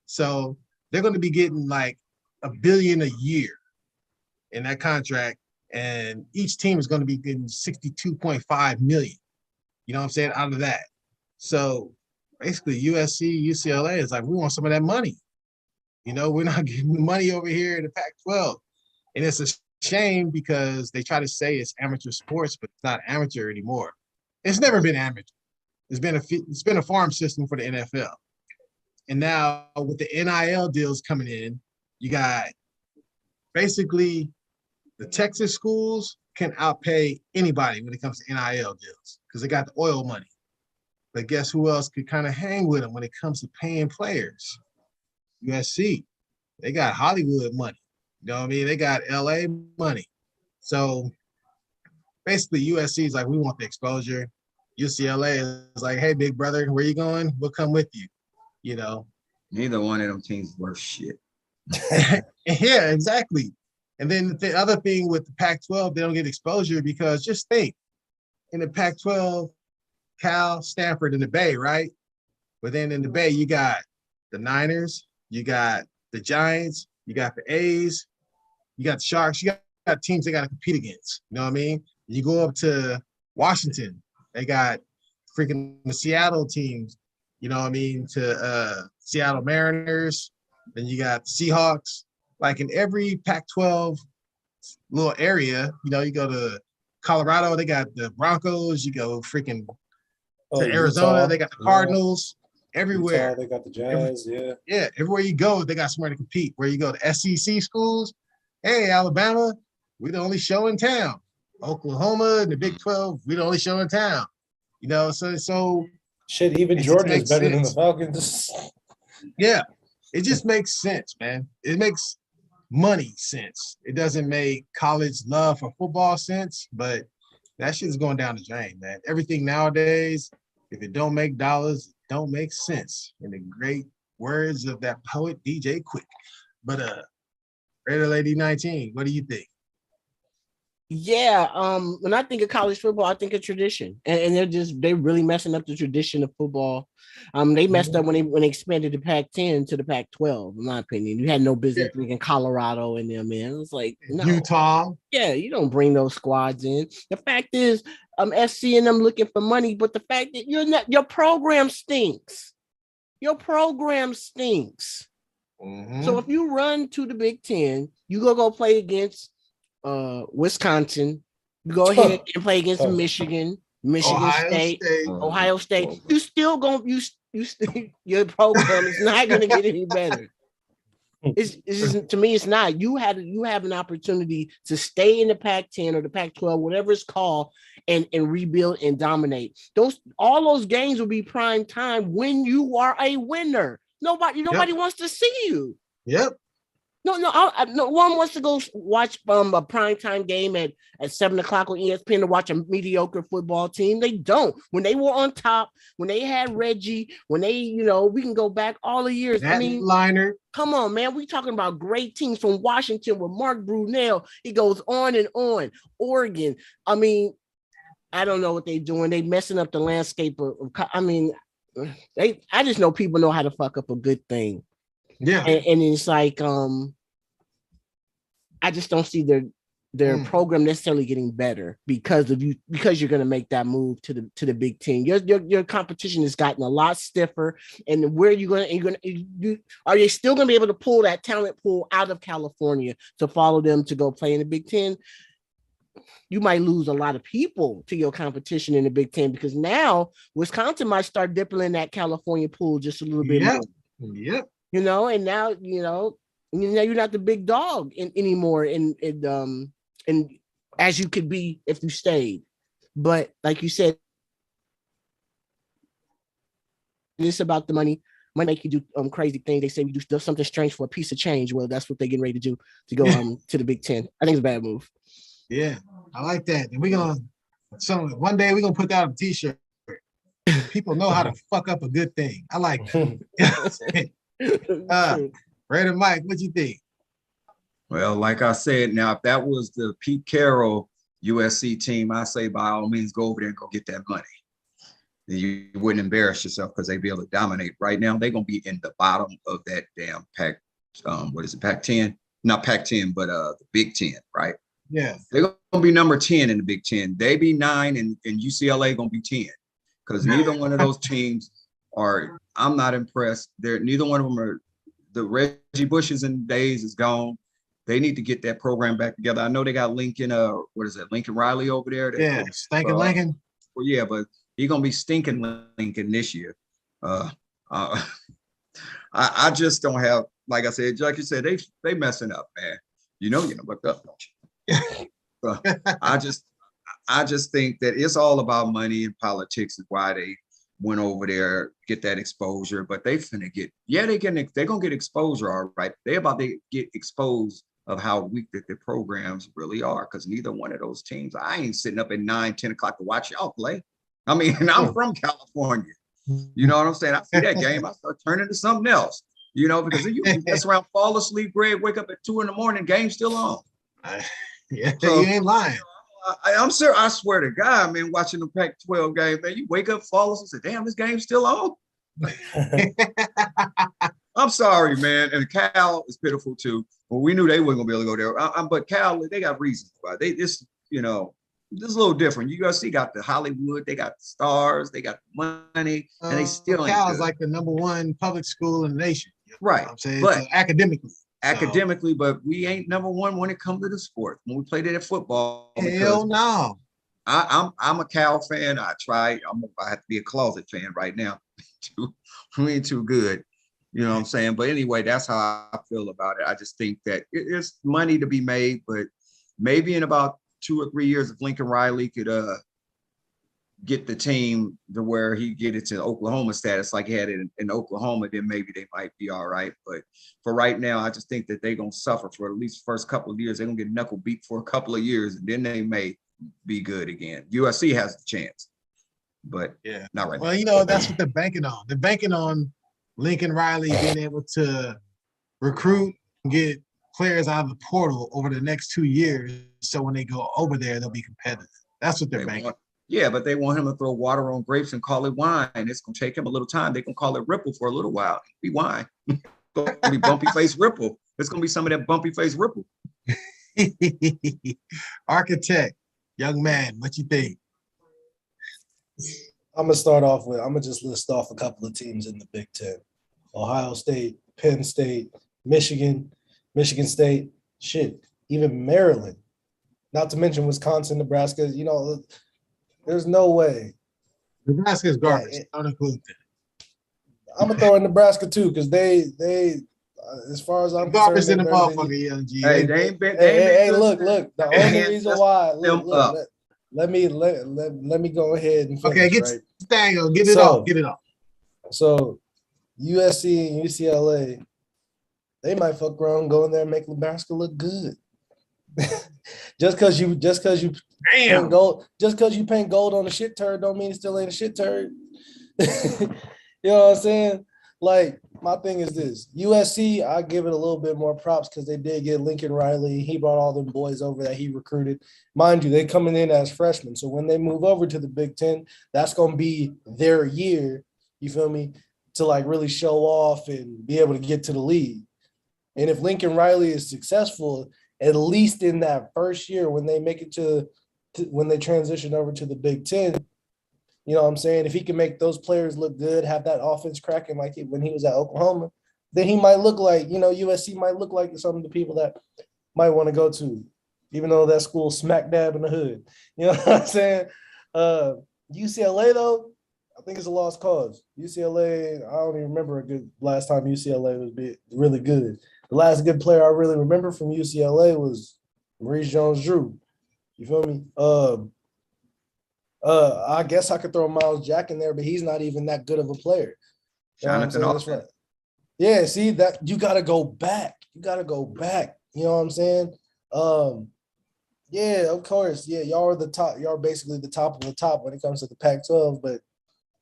So they're going to be getting like $1 billion a year in that contract, and each team is going to be getting 62.5 million. You know what I'm saying? Out of that. So basically USC, UCLA is like, we want some of that money. You know, we're not getting the money over here in the Pac-12. And it's a shame because they try to say it's amateur sports, but it's not amateur anymore. It's never been amateur. It's been a farm system for the NFL. And now with the NIL deals coming in, you got basically the Texas schools can outpay anybody when it comes to NIL deals because they got the oil money. But guess who else could kind of hang with them when it comes to paying players? USC. They got Hollywood money. You know what I mean? They got LA money. So basically USC is like, we want the exposure. UCLA is like, hey, big brother, where you going? We'll come with you. You know? Neither one of them teams is worth shit. Yeah, exactly. And then the other thing with the Pac-12, they don't get exposure because just think, in the Pac-12, Cal, Stanford, and the Bay, right? But then in the Bay, you got the Niners, you got the Giants, you got the A's, you got the Sharks, you got teams they got to compete against. You know what I mean? You go up to Washington, they got freaking the Seattle teams, you know what I mean, to Seattle Mariners, then you got the Seahawks. Like in every Pac-12 little area, you know, you go to Colorado, they got the Broncos, you go freaking to Arizona, Utah, they got the Cardinals. Everywhere. Utah, they got the Jazz, Yeah, everywhere you go, they got somewhere to compete. Where you go to SEC schools, hey, Alabama, we're the only show in town. Oklahoma and the Big 12, we're the only show in town. You know, so shit, even Georgia's better than the Falcons. Yeah, it just makes sense, man. It makes money sense. It doesn't make college love for football sense, but that shit's going down the drain, man. Everything nowadays, if it don't make dollars, it don't make sense. In the great words of that poet, DJ Quick. But Raider Lady 19, what do you think? Yeah, when I think of college football, I think of tradition, and they're really messing up the tradition of football. They messed up when they expanded the Pac-10 to the Pac-12. In my opinion, you had no business bringing Colorado in there, man. It was like no. Utah. Yeah, you don't bring those squads in. The fact is, SC and them looking for money, but the fact that your program stinks. Your program stinks. Mm-hmm. So if you run to the Big Ten, you go play against Wisconsin, you go ahead and play against Michigan Ohio State. You still gonna your program is not gonna get any better. It's just, to me, it's not. You have an opportunity to stay in the Pac-10 or the Pac-12, whatever it's called, and rebuild and dominate. All those games will be prime time when you are a winner. Nobody wants to see you. Yep. No one wants to go watch a primetime game at 7 o'clock on ESPN to watch a mediocre football team. They don't. When they were on top, when they had Reggie, when they, we can go back all the years. That liner. Come on, man. We talking about great teams from Washington with Mark Brunell. It goes on and on. Oregon. I mean, I don't know what they're doing. They messing up the landscape I just know people know how to fuck up a good thing. Yeah. And it's like, I just don't see their program necessarily getting better because you're going to make that move to the Big Ten. Your competition has gotten a lot stiffer, and where are you still going to be able to pull that talent pool out of California to follow them to go play in the Big Ten? You might lose a lot of people to your competition in the Big Ten because now Wisconsin might start dipping in that California pool just a little bit more. Yep. And now you're not the big dog anymore, and as you could be if you stayed. But like you said, it's about the money. Might make you do crazy things. They say you do something strange for a piece of change. Well, that's what they're getting ready to do to go to the Big Ten. I think it's a bad move. Yeah, I like that. And one day we're gonna put that on a t-shirt. People know how to fuck up a good thing. I like that. Red and Mike, what you think? Well, like I said, now if that was the Pete Carroll USC team, I say by all means go over there and go get that money. You wouldn't embarrass yourself because they'd be able to dominate. Right now, they're gonna be in the bottom of that damn Pac. Pac-10? Not Pac-10, but the Big Ten, right? Yeah. They're gonna be number 10 in the Big Ten. They be 9 and UCLA gonna be 10. Because neither one of those teams are, I'm not impressed. Neither one of them are, the Reggie Bushes and days is gone. They need to get that program back together. I know they got Lincoln, Lincoln Riley over there. Yeah, stinking Lincoln. Well, yeah, but he's going to be stinking Lincoln this year. I just don't have, like I said, like you said, they messing up, man. You know look up, don't you? So I just think that it's all about money and politics is why they went over there, get that exposure. But they finna they're gonna get exposure, all right. They about to get exposed of how weak that their programs really are, because neither one of those teams, I ain't sitting up at 9, 10 o'clock to watch y'all play. I mean, I'm from California. You know what I'm saying? I see that game, I start turning to something else, because you mess around, fall asleep, Greg, wake up at 2 a.m, game still on. Yeah, so, you ain't lying. I'm sure. I swear to God, man, watching the Pac-12 game, man, you wake up, fall asleep, and say, "Damn, this game's still on." I'm sorry, man. And Cal is pitiful too. Well, we knew they weren't gonna be able to go there. But Cal, they got reasons why. This is a little different. USC got the Hollywood, they got the stars, they got the money, and they still ain't Cal good. is like the number 1 public school in the nation. Right. I'm saying, but academically. But we ain't number 1 when it comes to the sport. When we played it at football, hell no. I'm a Cal fan. I have to be a closet fan right now. We ain't too good. You know what I'm saying? But anyway, that's how I feel about it. I just think that it's money to be made, but maybe in about 2 or 3 years, if Lincoln Riley could get the team to where he get it to Oklahoma status like he had it in Oklahoma, then maybe they might be all right. But for right now, I just think that they're going to suffer for at least the first couple of years. They're going to get knuckle beat for a couple of years, and then they may be good again. USC has the chance, but yeah, not right now. Well, that's what they're banking on. They're banking on Lincoln Riley being able to recruit and get players out of the portal over the next 2 years. So when they go over there, they'll be competitive. That's what they're banking. Yeah, but they want him to throw water on grapes and call it wine. It's going to take him a little time. They can call it Ripple for a little while. It'll be wine. It's going to be bumpy face Ripple. It's going to be some of that bumpy face Ripple. Architect, young man, what you think? I'm gonna just list off a couple of teams in the Big Ten: Ohio State, Penn State, Michigan State, even Maryland. Not to mention Wisconsin, Nebraska. There's no way. Nebraska's garbage. Don't include that. I'm gonna throw in Nebraska too, because they as far as I'm garbage in concerned, the motherfucker, Young G. Hey, look. The only reason why. Let me go ahead and finish, okay, get it off. So USC and UCLA, they might fuck around, go in there and make Nebraska look good. just because you paint gold, just because you paint gold on a shit turd don't mean it still ain't a shit turd. You know what I'm saying? Like, my thing is this: USC, I give it a little bit more props because they did get Lincoln Riley. He brought all them boys over that he recruited. Mind you, they coming in as freshmen. So when they move over to the Big Ten, that's gonna be their year. You feel me? To like really show off and be able to get to the league. And if Lincoln Riley is successful, at least in that first year when they make it to when they transition over to the Big Ten, you know what I'm saying? If he can make those players look good, have that offense cracking like when he was at Oklahoma, then he might look like, USC might look like some of the people that might want to go to, even though that school's smack dab in the hood. You know what I'm saying? UCLA, though, I think it's a lost cause. UCLA, I don't even remember a good last time UCLA was really good. The last good player I really remember from UCLA was Maurice Jones-Drew. You feel me? I guess I could throw Miles Jack in there, but he's not even that good of a player. You know what I'm saying? That's right. Yeah, see that you gotta go back. You gotta go back. You know what I'm saying? Yeah, of course. Yeah, y'all are the top. Y'all are basically the top of the top when it comes to the Pac-12. But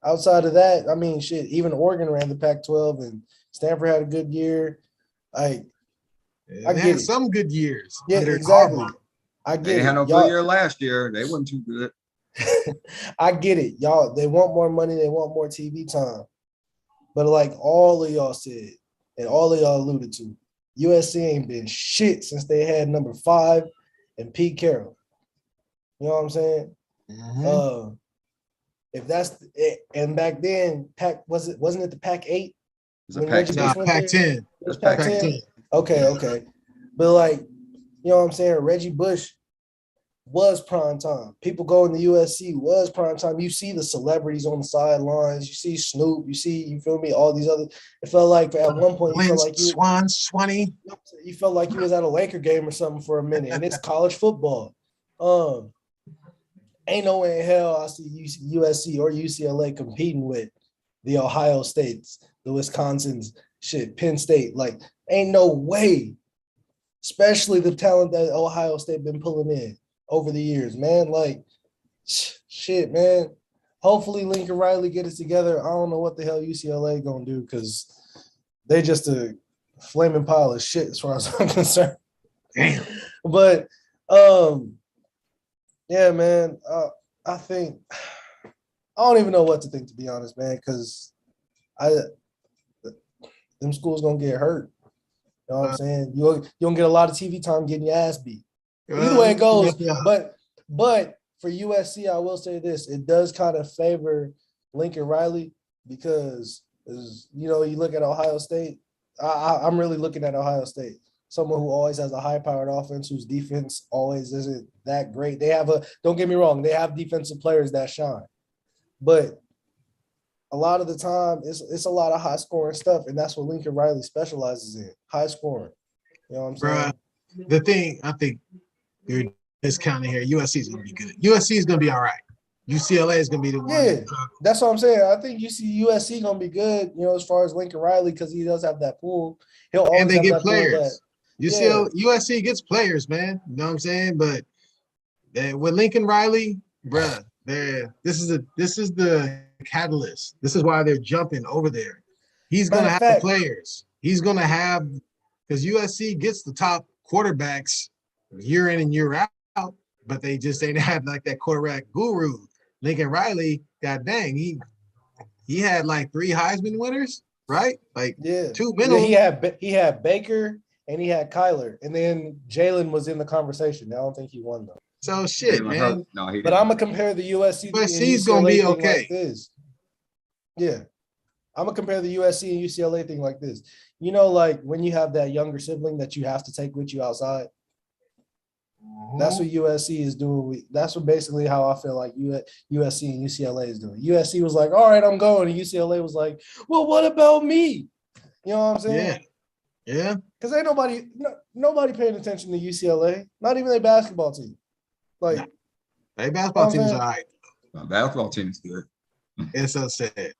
outside of that, I mean, shit. Even Oregon ran the Pac-12, and Stanford had a good year. I get some good years. Yeah, exactly. I get they had no good year last year. They weren't too good. I get it, y'all. They want more money. They want more TV time. But like all of y'all said, and all of y'all alluded to, USC ain't been shit since they had number 5 and Pete Carroll. You know what I'm saying? Mm-hmm. If that's it, and back then, wasn't it the Pac-8? It was a Pac-10. Pac-10. It was Pac-10. Okay. But like, you know what I'm saying? Reggie Bush was prime time. People going to USC was prime time. You see the celebrities on the sidelines. You see Snoop. You feel me? All these other. It felt like at one point you felt like Swanee. You felt like you was at a Laker game or something for a minute, and it's college football. Ain't no way in hell I see USC or UCLA competing with the Ohio States, the Wisconsins, Penn State. Like, ain't no way. Especially the talent that Ohio State been pulling in over the years, man. Like, shit, man. Hopefully Lincoln Riley get it together. I don't know what the hell UCLA gonna do because they just a flaming pile of shit as far as I'm concerned. Damn. But yeah, man. I think I don't even know what to think, to be honest, man, because them schools gonna get hurt. You know what I'm saying? You don't get a lot of TV time getting your ass beat. Either way it goes, but for USC, I will say this: it does kind of favor Lincoln Riley because, you look at Ohio State. I'm really looking at Ohio State, someone who always has a high-powered offense, whose defense always isn't that great. Don't get me wrong, they have defensive players that shine, but a lot of the time it's a lot of high-scoring stuff, and that's what Lincoln Riley specializes in: high scoring. You know what I'm saying? Bruh, the thing I think you're discounting here, USC is going to be good. USC is going to be all right. UCLA is going to be the one. Yeah, that's what I'm saying. I think USC going to be good, as far as Lincoln Riley, because he does have that pool. He'll always and they have get that players. USC gets players, man. You know what I'm saying? But with Lincoln Riley, bruh, this is the catalyst. This is why they're jumping over there. He's going to have the players. He's going to have, because USC gets the top quarterbacks year in and year out, but they just ain't had like that quarterback guru. Lincoln Riley, god dang, he had like 3 Heisman winners, right? Like 2 minimum. Yeah, he had Baker and he had Kyler, and then Jalen was in the conversation. I don't think he won though. So shit, man. No, he didn't. But I'm gonna compare the USC. USC's gonna be okay. Like this. Yeah, I'm gonna compare the USC and UCLA thing like this. Like when you have that younger sibling that you have to take with you outside. That's what USC is doing. That's what basically how I feel like USC and UCLA is doing. USC was like, all right, I'm going. And UCLA was like, well, what about me? You know what I'm saying? Yeah. Because ain't nobody paying attention to UCLA, not even their basketball team. Like, their basketball team is all right. My basketball team is good. It's so sad.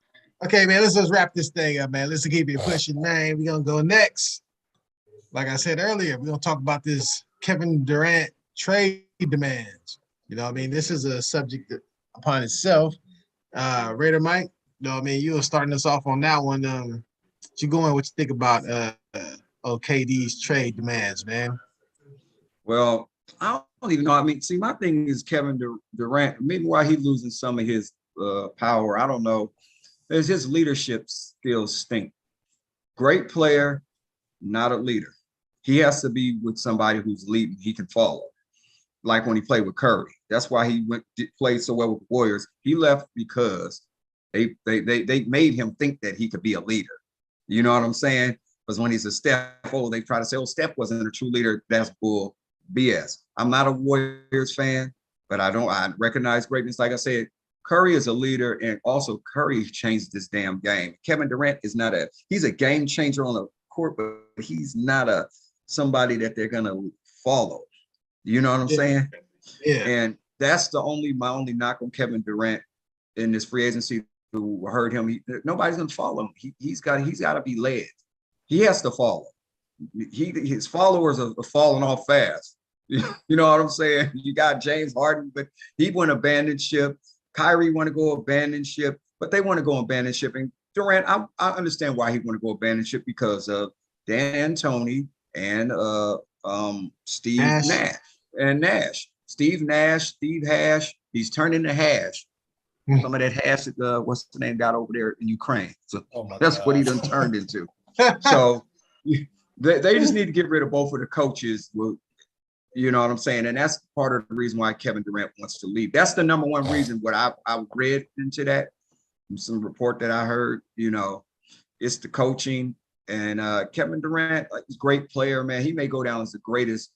Okay, man, let's just wrap this thing up, man. Let's keep it pushing, man. We're going to go next. like I said earlier, we're gonna talk about this Kevin Durant trade demands. You know, what I mean, this is a subject upon itself. Raider Mike, you know, what I mean, you were starting us off on that one. What you going? What you think about KD's trade demands, man? Well, I don't even know. I mean, see, my thing is Kevin Durant. Maybe why he's losing some of his power, I don't know. Is his leadership skills stink. Great player, not a leader. He has to be with somebody who's leading, he can follow. Like when he played with Curry. That's why he played so well with the Warriors. He left because they made him think that he could be a leader. You know what I'm saying? Because when he's a Steph, they try to say, oh, Steph wasn't a true leader. That's bull BS. I'm not a Warriors fan, but I recognize greatness. Like I said, Curry is a leader, and also Curry changed this damn game. Kevin Durant is he's a game changer on the court, but he's not somebody that they're gonna follow. You know what I'm saying? Yeah. And that's my only knock on Kevin Durant in this free agency. Who heard him? Nobody's gonna follow him. He's got to be led. He has to follow. His followers are falling off fast. You know what I'm saying? You got James Harden, but he went abandon ship. Kyrie want to go abandon ship, but they want to go abandon ship. And Durant, I understand why he want to go abandon ship because of Dan Tony and Steve Nash. Steve Hash. He's turned into Hash. Some of that Hash, what's the name, got over there in Ukraine. So that's what he done turned into. So they just need to get rid of both of the coaches. You know what I'm saying? And that's part of the reason why Kevin Durant wants to leave. That's the number one reason. What I read into that, from some report that I heard, you know, it's the coaching. And Kevin Durant, like, he's a great player, man. He may go down as the greatest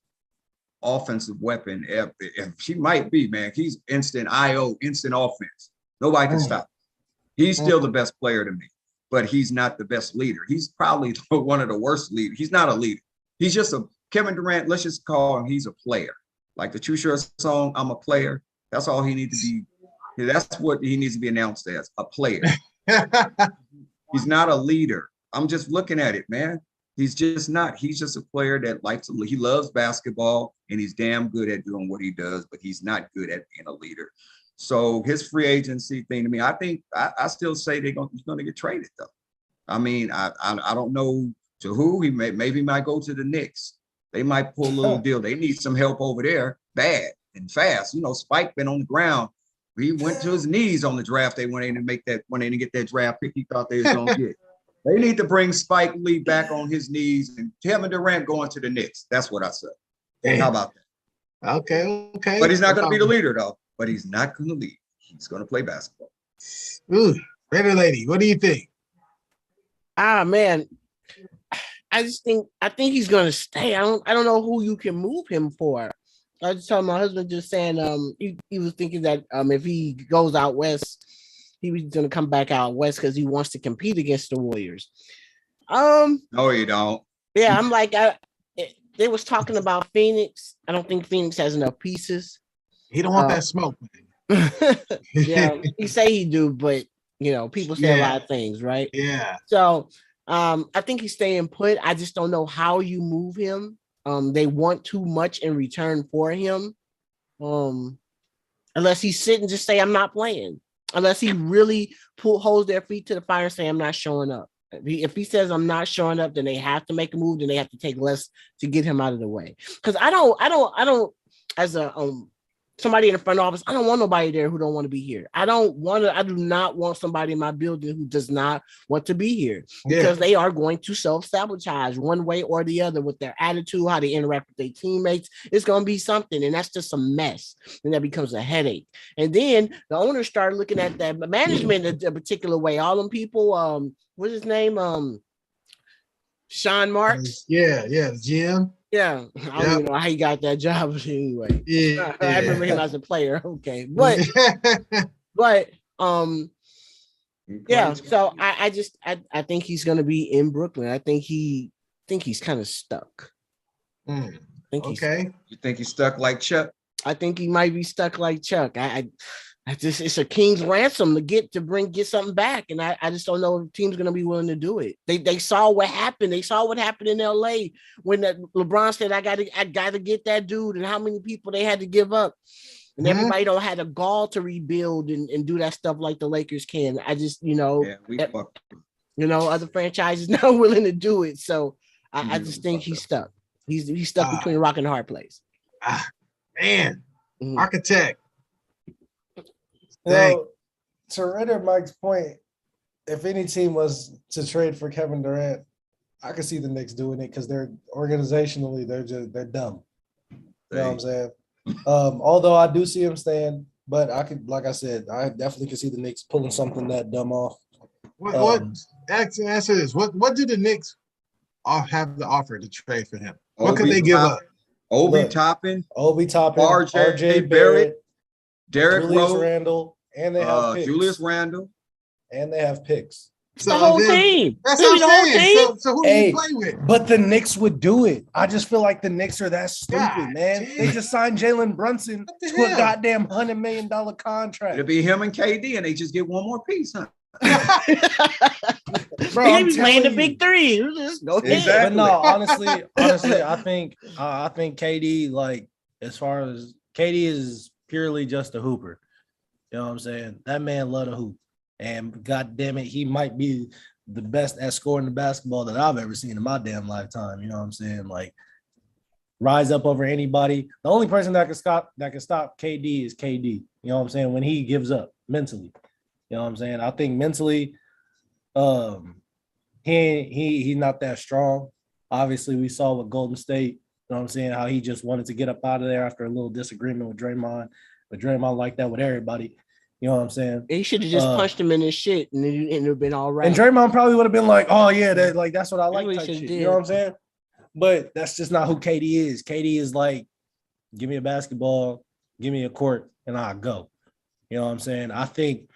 offensive weapon ever. He might be, man. He's instant offense. Nobody can stop him. He's still the best player to me, but he's not the best leader. He's probably one of the worst leaders. He's not a leader. He's just Kevin Durant, let's just call him, he's a player. Like the Too Short song, I'm a player. That's all he needs to be. That's what he needs to be announced as, a player. He's not a leader. I'm just looking at it, man. He's just not. He's just a player that he loves basketball, and he's damn good at doing what he does, but he's not good at being a leader. So his free agency thing to me, I think I still say he's going to get traded, though. I mean, I don't know to who. He maybe might go to the Knicks. They might pull a little deal. They need some help over there, bad and fast. You know, Spike been on the ground. He went to his knees on the draft. They went in and get that draft pick he thought they was gonna get. They need to bring Spike Lee back on his knees and Kevin Durant going to the Knicks. That's what I said. Damn. How about that? Okay. But he's not gonna be the leader though. But he's not gonna lead. He's gonna play basketball. Ooh, Raider lady, what do you think? Man. I think he's gonna stay. I don't know who you can move him for. I just told my husband just saying he was thinking that if he goes out west, he was gonna come back out west because he wants to compete against the Warriors. No, you don't. Yeah, I'm like they was talking about Phoenix. I don't think Phoenix has enough pieces. He don't want that smoke. Yeah, he say he do, but you know, people say a lot of things, right? Yeah. So I think he's staying put. I just don't know how you move him. They want too much in return for him. Unless he's sitting, just say, I'm not playing. Unless he really holds their feet to the fire and say, I'm not showing up. If he says I'm not showing up, then they have to make a move. Then they have to take less to get him out of the way. Because I don't, as a somebody in the front office, I don't want nobody there who don't want to be here. I do not want somebody in my building who does not want to be here because they are going to self-sabotage one way or the other with their attitude, how they interact with their teammates. It's going to be something, and that's just a mess. And that becomes a headache. And then the owners start looking at that management a particular way. All them people, what's his name? Sean Marks. Yeah, the GM. Yeah, I don't even know how he got that job anyway. Yeah, I remember him as a player. Okay, but yeah. So I think he's gonna be in Brooklyn. I think he's kind of stuck. Okay. You think he's stuck like Chuck? I think he might be stuck like Chuck. I it's a king's ransom to get something back, and I just don't know if the team's gonna be willing to do it. They saw what happened. They saw what happened in LA when that LeBron said I gotta get that dude, and how many people they had to give up, and everybody don't have the gall to rebuild and do that stuff like the Lakers can. I just other franchises not willing to do it, so I just think he's stuck. He's stuck between a rock and a hard place. Architect. Well, to reiterate Mike's point, if any team was to trade for Kevin Durant, I could see the Knicks doing it because they're organizationally they're dumb. You know what I'm saying? Although I do see him staying, but I definitely could see the Knicks pulling something that dumb off. Answer this. What do the Knicks have to offer to trade for him? What could they give up? Obi Toppin, RJ Barrett, Derrick Julius Rose, Randle, and they have picks. Julius Randle, and they have picks. So the whole team. That's what I'm saying. So who do you play with? But the Knicks would do it. I just feel like the Knicks are that stupid, man. Damn. They just signed Jalen Brunson to a goddamn $100 million contract. It'll be him and KD, and they just get one more piece, huh? Bro, He's playing the big three. Just go ahead. Exactly. But no, honestly, I think KD, like, as far as KD is purely just a hooper. You know what I'm saying? That man love to hoop. And God damn it, he might be the best at scoring the basketball that I've ever seen in my damn lifetime. You know what I'm saying? Like, rise up over anybody. The only person that can stop KD is KD. You know what I'm saying? When he gives up mentally. You know what I'm saying? I think mentally, he's not that strong. Obviously, we saw with Golden State, you know what I'm saying, how he just wanted to get up out of there after a little disagreement with Draymond. But Draymond like that with everybody. You know what I'm saying? He should have just punched him in his shit, and it would have been all right. And Draymond probably would have been like, "Oh yeah, that's what I like." Type shit. You know what I'm saying? But that's just not who KD is. KD is like, give me a basketball, give me a court, and I'll go. You know what I'm saying? I think,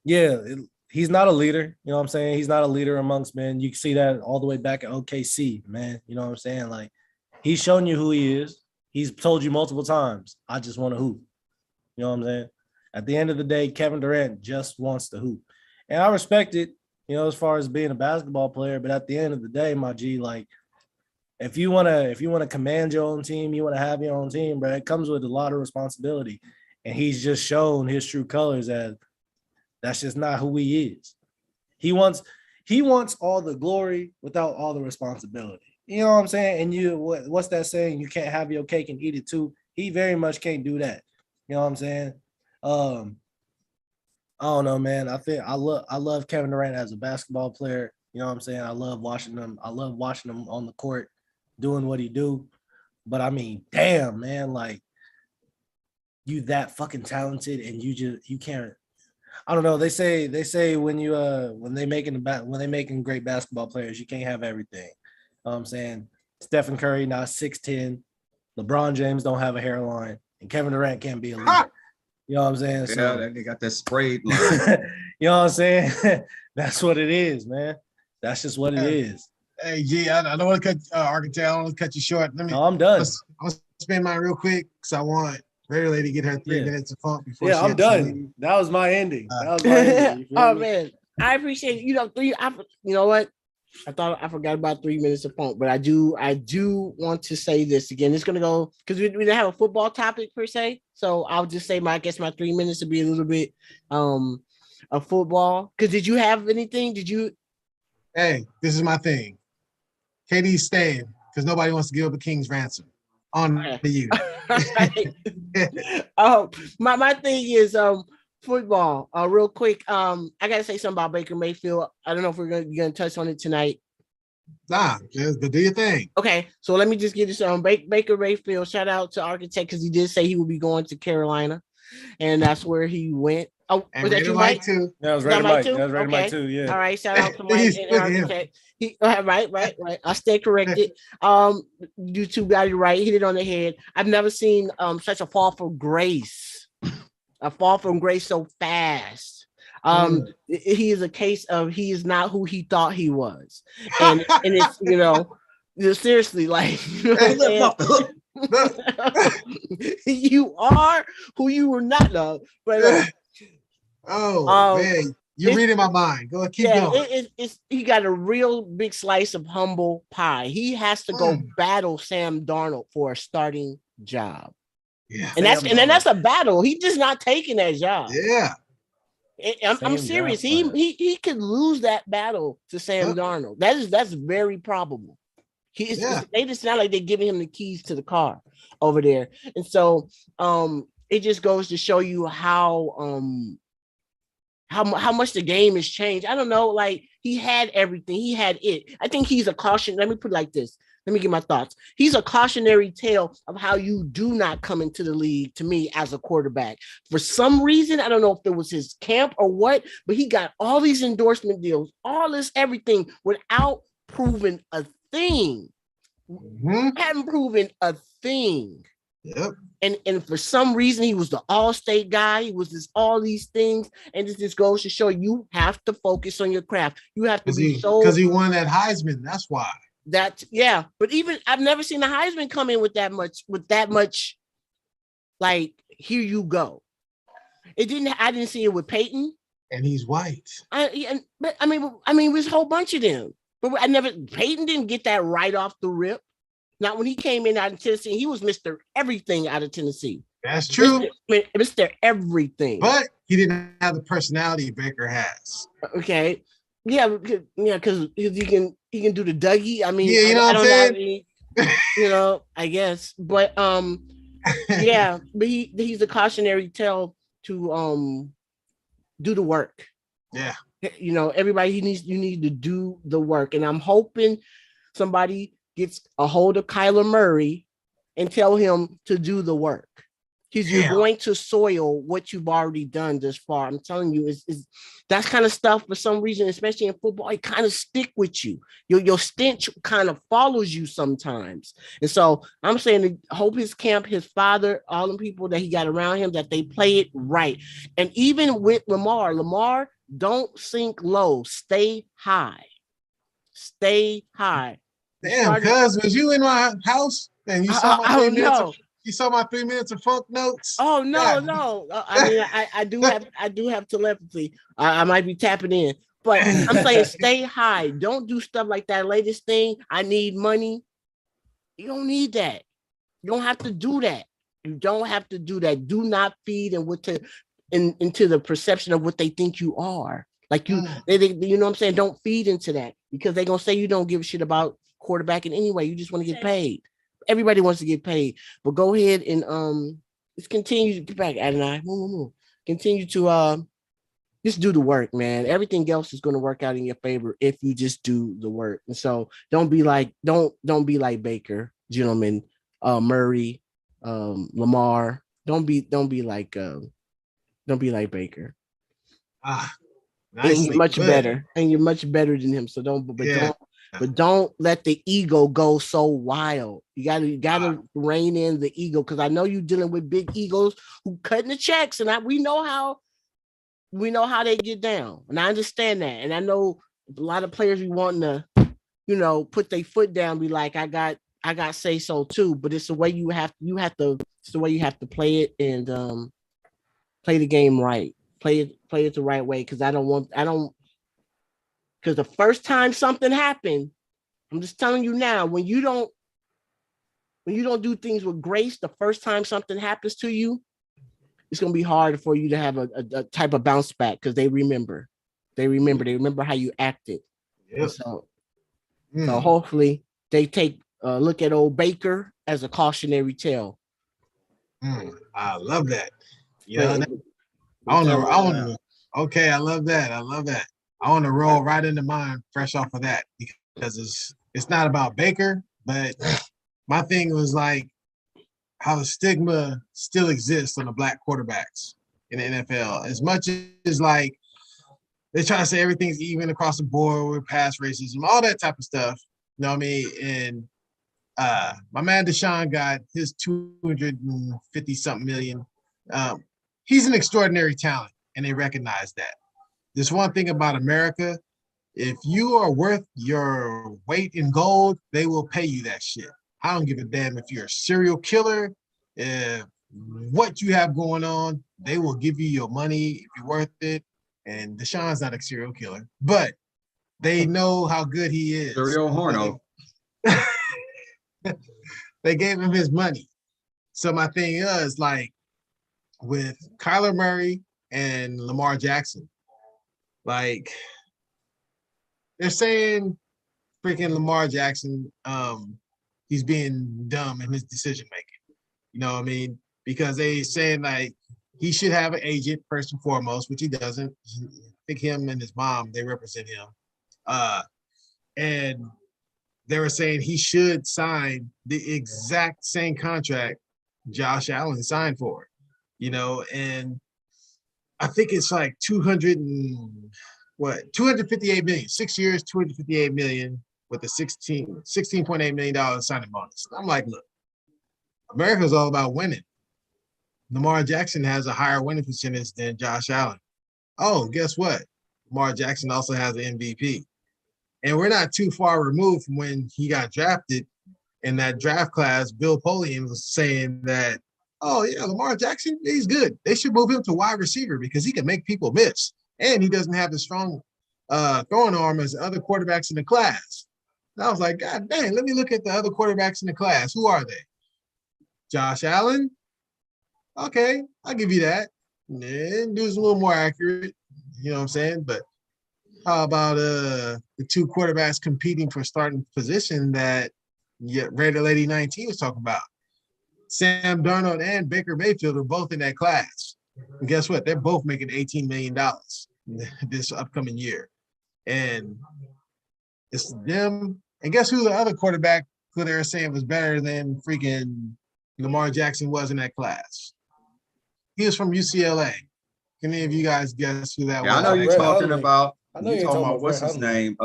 he's not a leader. You know what I'm saying? He's not a leader amongst men. You can see that all the way back at OKC, man. You know what I'm saying? Like, he's shown you who he is. He's told you multiple times, I just want to hoop. You know what I'm saying? At the end of the day, Kevin Durant just wants to hoop. And I respect it, you know, as far as being a basketball player. But at the end of the day, my G, like, if you wanna command your own team, you want to have your own team, bro, it comes with a lot of responsibility. And he's just shown his true colors as that's just not who he is. He wants all the glory without all the responsibility. You know what I'm saying? And what's that saying? You can't have your cake and eat it too. He very much can't do that. You know what I'm saying? I don't know, man. I love Kevin Durant as a basketball player. You know what I'm saying? I love watching him. I love watching him on the court doing what he do. But I mean, damn, man, like, you that fucking talented and you can't. I don't know. They say when they making great basketball players, you can't have everything. You know what I'm saying? Stephen Curry now 6'10". LeBron James don't have a hairline. And Kevin Durant can't be a leader. You know what I'm saying? Yeah, they got that sprayed line. You know what I'm saying? That's what it is, man. That's just what it is. Hey, G, I don't want to cut Architect. I don't want to cut you short. No, I'm done. I'll spend mine real quick because I want Raider Lady to get her 3 minutes of funk before. Yeah, I'm done. That was my ending. Oh man, I appreciate it. You know what? I forgot about 3 minutes of funk, but I do want to say this again. It's gonna go because we didn't have a football topic per se, so I'll just say my 3 minutes would be a little bit of football. Because did you have anything? Hey, this is my thing. KD's staying because nobody wants to give up a king's ransom. On to you. My thing is football. Real quick. I gotta say something about Baker Mayfield. I don't know if we're gonna touch on it tonight. Nah, just do your thing. Okay, so let me just get this on Baker Mayfield. Shout out to Architect because he did say he would be going to Carolina, and that's where he went. Oh, and was that you, Mike? Too. That was Ray Mike. That was Ray Mike too. Yeah. All right. Shout out to Mike and Architect. Right. I stay corrected. You two got it right. Hit it on the head. I've never seen such a fall from grace. A fall from grace so fast. He is a case of he is not who he thought he was, and it's seriously like You are who you were not, though. But man, you're reading my mind. Go keep going. He got a real big slice of humble pie. He has to go battle Sam Darnold for a starting job. Yeah, and that's a battle. He's just not taking that job. Yeah. I'm serious. He could lose that battle to Sam Darnold. That's very probable. They just sound like they're giving him the keys to the car over there. And so it just goes to show you how much the game has changed. I don't know, like he had everything. He had it. I think he's a caution. Let me put it like this. Let me get my thoughts. He's a cautionary tale of how you do not come into the league to me as a quarterback. For some reason, I don't know if it was his camp or what, but he got all these endorsement deals, all this everything without proving a thing. Hadn't proven a thing. Yep. And for some reason, he was the all-state guy. He was just all these things. And this just goes to show you have to focus on your craft. You have to be because he won that Heisman. That's why. But even I've never seen a Heisman come in with that much, like, here you go. I didn't see it with Peyton. And he's white. It was a whole bunch of them. But Peyton didn't get that right off the rip. Not when he came in out of Tennessee. He was Mr. Everything out of Tennessee. That's true. Mr. Everything. But he didn't have the personality Baker has. Okay. Yeah, because he can do the Dougie. I mean, you know what I'm saying? I guess. But yeah, but he's a cautionary tale to do the work. Yeah. Everybody you need to do the work. And I'm hoping somebody gets a hold of Kyler Murray and tell him to do the work. Because you're going to soil what you've already done this far. I'm telling you, that kind of stuff for some reason, especially in football, it kind of stick with you. Your stench kind of follows you sometimes. And so I'm saying to hope his camp, his father, all the people that he got around him, that they play it right. And even with Lamar, don't sink low. Stay high. Stay high. Damn, cuz was you in my house and you saw my 3 minutes? You saw my 3 minutes of funk notes? Oh no. I mean, I do have telepathy. I might be tapping in, but I'm saying stay high. Don't do stuff like that latest thing. I need money. You don't need that. You don't have to do that. You don't have to do that. Do not feed into the perception of what they think you are. Like you know what I'm saying? Don't feed into that, because they're gonna say you don't give a shit about quarterbacking anyway. You just want to get paid. Everybody wants to get paid, but go ahead and let's continue to get back, Adonai. Continue to just do the work, man. Everything else is going to work out in your favor if you just do the work. And so don't be like Baker, gentlemen, Murray, Lamar. Don't be like Baker. And you're much better, and you're much better than him. So don't let the ego go so wild. You gotta rein in the ego, because I know you're dealing with big egos who cutting the checks, and we know how they get down, and I understand that. And I know a lot of players be wanting to, put their foot down, be like, I got say so too. But it's the way it's the way you have to play it, and play the game right. Play it the right way, because because the first time something happened, I'm just telling you now, when you don't do things with grace, the first time something happens to you, it's going to be hard for you to have a type of bounce back, because they remember how you acted. Yep. So hopefully they take a look at old Baker as a cautionary tale. I love that. Yeah. I love that. I want to roll right into mine fresh off of that, because it's not about Baker, but my thing was like how the stigma still exists on the black quarterbacks in the NFL. As much as like they try to say everything's even across the board with pass racism, all that type of stuff. You know what I mean? And my man Deshaun got his 250 something million. He's an extraordinary talent, and they recognize that. There's one thing about America: if you are worth your weight in gold, they will pay you that shit. I don't give a damn if you're a serial killer, what you have going on. They will give you your money if you're worth it. And Deshaun's not a serial killer, but they know how good he is. Serial Horno. They gave him his money. So my thing is, like, with Kyler Murray and Lamar Jackson, like, they're saying freaking Lamar Jackson, he's being dumb in his decision making. You know what I mean? Because they saying like he should have an agent first and foremost, which he doesn't. I think him and his mom, they represent him. And they were saying he should sign the exact same contract Josh Allen signed for, you know, and I think it's like 258 million, 6 years, 258 million with a $16.8 million signing bonus. I'm like, look, America's all about winning. Lamar Jackson has a higher winning percentage than Josh Allen. Oh, guess what? Lamar Jackson also has an MVP. And we're not too far removed from when he got drafted in that draft class. Bill Polian was saying that, oh, yeah, Lamar Jackson, he's good. They should move him to wide receiver because he can make people miss. And he doesn't have the strong throwing arm as other quarterbacks in the class. And I was like, God dang, let me look at the other quarterbacks in the class. Who are they? Josh Allen? Okay, I'll give you that. And dude's a little more accurate, you know what I'm saying? But how about the two quarterbacks competing for starting position that Raider Lady 19 was talking about? Sam Darnold and Baker Mayfield are both in that class. And guess what? They're both making $18 million this upcoming year. And it's them. And guess who the other quarterback who they were saying was better than freaking Lamar Jackson was in that class? He was from UCLA. Can any of you guys guess who that was? I know you're talking about. I know you're talking about what's his name?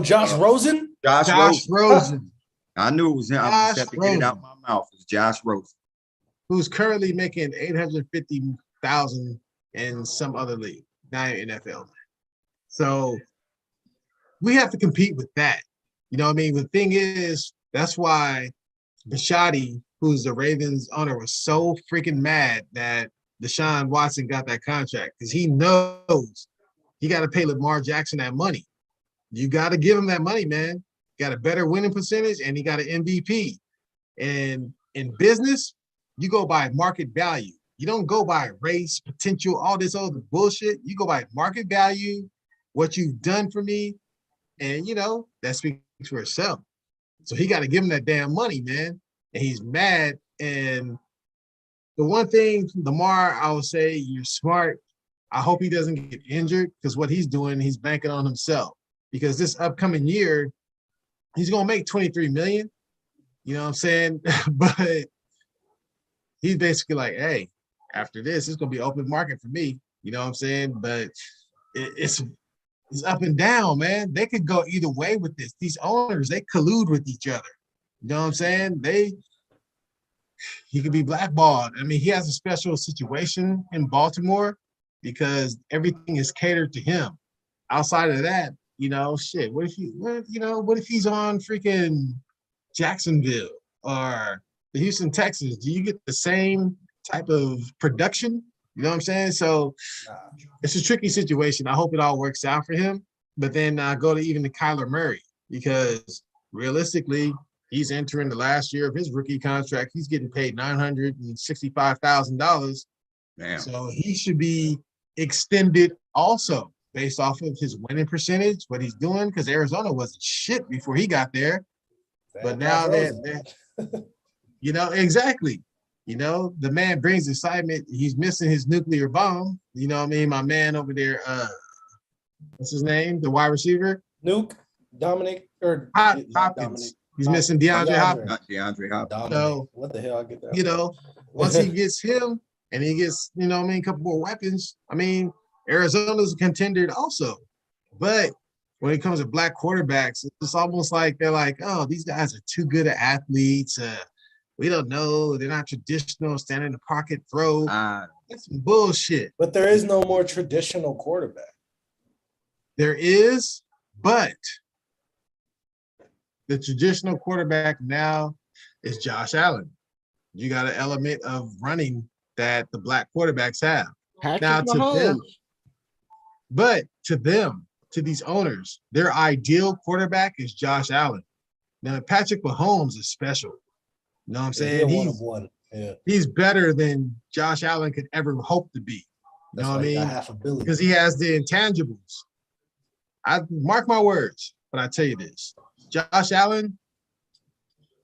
Josh Rosen? Josh Rosen. I knew it was him. I just had to get it out of my mouth. It's Josh Rosen, who's currently making $850,000 in some other league, not in NFL. So we have to compete with that. You know what I mean? The thing is, that's why Bisciotti, who's the Ravens owner, was so freaking mad that Deshaun Watson got that contract because he knows he got to pay Lamar Jackson that money. You got to give him that money, man. Got a better winning percentage and he got an MVP. And in business, you go by market value. You don't go by race, potential, all this other bullshit. You go by market value, what you've done for me, and, you know, that speaks for itself. So he got to give him that damn money, man. And he's mad. And the one thing, Lamar, I would say, you're smart. I hope he doesn't get injured because what he's doing, he's banking on himself. Because this upcoming year, he's going to make $23 million. You know what I'm saying? But he's basically like, hey, after this, it's going to be open market for me. You know what I'm saying? But it's up and down, man. They could go either way with this. These owners, they collude with each other. You know what I'm saying? He could be blackballed. I mean, he has a special situation in Baltimore because everything is catered to him. Outside of that, you know, shit. What if he's on freaking Jacksonville or the Houston Texans? Do you get the same type of production? You know what I'm saying? So it's a tricky situation. I hope it all works out for him. But then go to even to Kyler Murray because realistically, he's entering the last year of his rookie contract. He's getting paid $965,000. Damn. So he should be extended also based off of his winning percentage, what he's doing, because Arizona wasn't shit before he got there. But now that you know, exactly. You know, the man brings excitement. He's missing his nuclear bomb. You know what I mean? My man over there, what's his name? The wide receiver? Dominic. Hopkins. He's missing DeAndre Hopkins. Not DeAndre Hopkins. So, what the hell? I get that. You know, once he gets him and he gets, you know what I mean, a couple more weapons, I mean, Arizona's a contender also. But when it comes to black quarterbacks, it's almost like they're like, oh, these guys are too good at athletes. We don't know. They're not traditional, stand in the pocket, throw. That's some bullshit. But there is no more traditional quarterback. There is, but the traditional quarterback now, is Josh Allen. You got an element of running that the black quarterbacks have. Patrick Mahomes. To them, to these owners, their ideal quarterback is Josh Allen. Now, Patrick Mahomes is special. You know what I'm saying? He's better than Josh Allen could ever hope to be. You know what I mean? $500 million. Because he has the intangibles. I mark my words, but I tell you this. Josh Allen,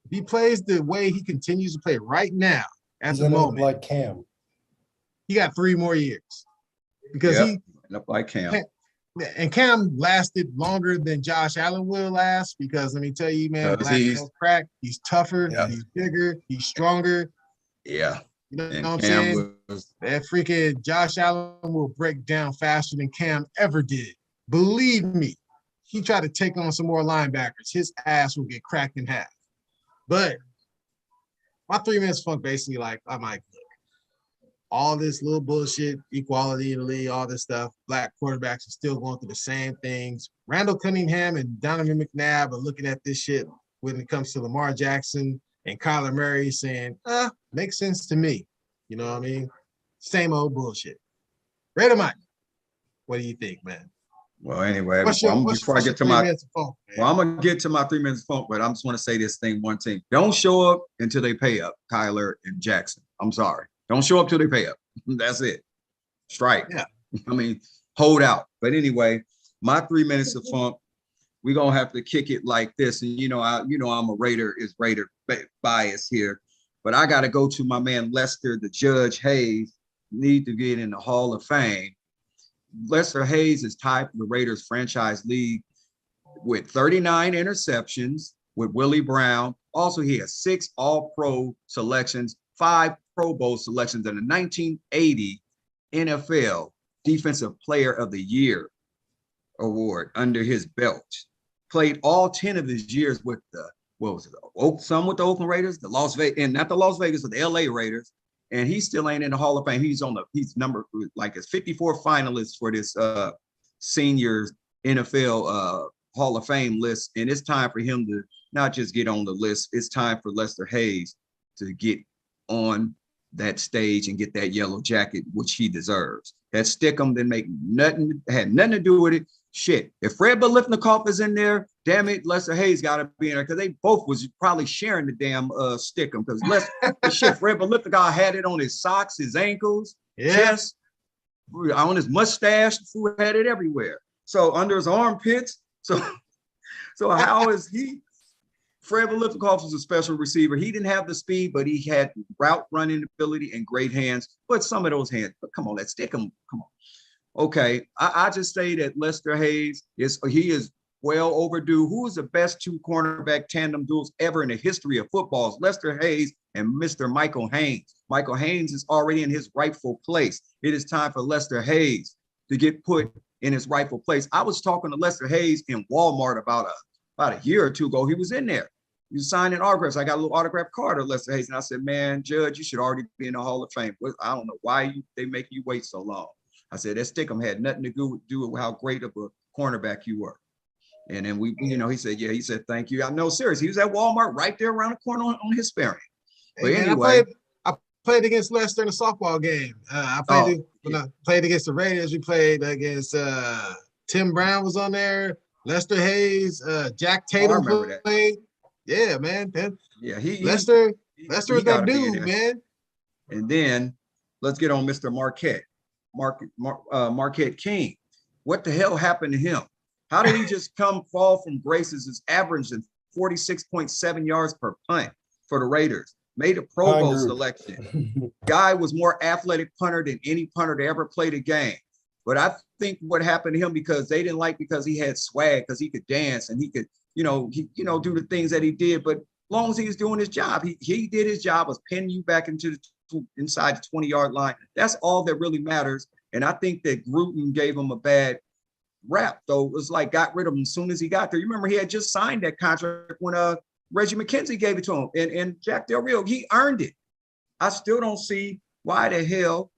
if he plays the way he continues to play right now at the moment, like Cam. He got 3 more years. Because he up like Cam. And Cam lasted longer than Josh Allen will last because let me tell you, man, black don't crack. He's tougher, he's bigger, he's stronger. Yeah. You know what I'm saying? That freaking Josh Allen will break down faster than Cam ever did. Believe me, he tried to take on some more linebackers. His ass will get cracked in half. But my 3 minutes funk basically like, I'm like, look, all this little bullshit, equality in the league, all this stuff, black quarterbacks are still going through the same things. Randall Cunningham and Donovan McNabb are looking at this shit when it comes to Lamar Jackson and Kyler Murray saying, makes sense to me. You know what I mean? Same old bullshit. Right or Mike? What do you think, man? Well, anyway, before I get to my funk, I'm gonna get to my 3 minutes funk, but I just want to say this thing one thing. Don't show up until they pay up, Kyler and Jackson. I'm sorry. Don't show up till they pay up. That's it. Strike. Yeah. I mean, hold out. But anyway, my 3 minutes of funk, we're gonna have to kick it like this. And I'm a Raider bias here, but I gotta go to my man Lester, the Judge Hayes, need to get in the Hall of Fame. Lester Hayes is tied for the Raiders franchise league with 39 interceptions with Willie Brown. Also, he has 6 All-Pro selections, 5 Pro Bowl selections, and a 1980 NFL Defensive Player of the Year award under his belt. Played all 10 of his years with some with the Oakland Raiders, the Las Vegas, but the LA Raiders. And he still ain't in the Hall of Fame. He's number like it's 54 finalists for this senior NFL Hall of Fame list. And it's time for him to not just get on the list. It's time for Lester Hayes to get on that stage and get that yellow jacket, which he deserves. That Stickum had nothing to do with it. Shit, if Fred Biletnikoff is in there, damn it, Lester Hayes got to be in there because they both was probably sharing the damn Stickum because Fred Biletnikoff had it on his socks, his ankles, chest, on his mustache. The fool had it everywhere. So under his armpits. So how is he? Fred Biletnikoff was a special receiver. He didn't have the speed, but he had route running ability and great hands. But some of those hands, but come on, let's stick him. Come on. Okay, I just say that Lester Hayes is well overdue. Who is the best 2 cornerback tandem duels ever in the history of football? Lester Hayes and Mr. Michael Haynes. Michael Haynes is already in his rightful place. It is time for Lester Hayes to get put in his rightful place. I was talking to Lester Hayes in Walmart about a year or 2 ago. He was in there. He was signing autographs. I got a little autograph card of Lester Hayes, and I said, "Man, Judge, you should already be in the Hall of Fame." I don't know why they make you wait so long. I said that Stickum had nothing to do with how great of a cornerback you were. And then he said, he said, thank you. I know, seriously, he was at Walmart right there around the corner on Hesperian. But anyway. I played against Lester in a softball game. When I played against the Raiders, we played against Tim Brown was on there, Lester Hayes, Jack Tatum played. Yeah, man. Lester is that dude, man. And then let's get on Mr. Marquette King. What the hell happened to him? How did he just fall from graces? His averaging 46.7 yards per punt for the Raiders. Made a Pro Bowl selection. Guy was more athletic punter than any punter to ever play the game. But I think what happened to him because they didn't because he had swag, because he could dance and he could, do the things that he did. But as long as he was doing his job, he did his job of pinning you back inside the 20-yard line. That's all that really matters. And I think that Gruden gave him a bad rap, though. It was got rid of him as soon as he got there. You remember he had just signed that contract when Reggie McKenzie gave it to him. And Jack Del Rio, he earned it. I still don't see why the hell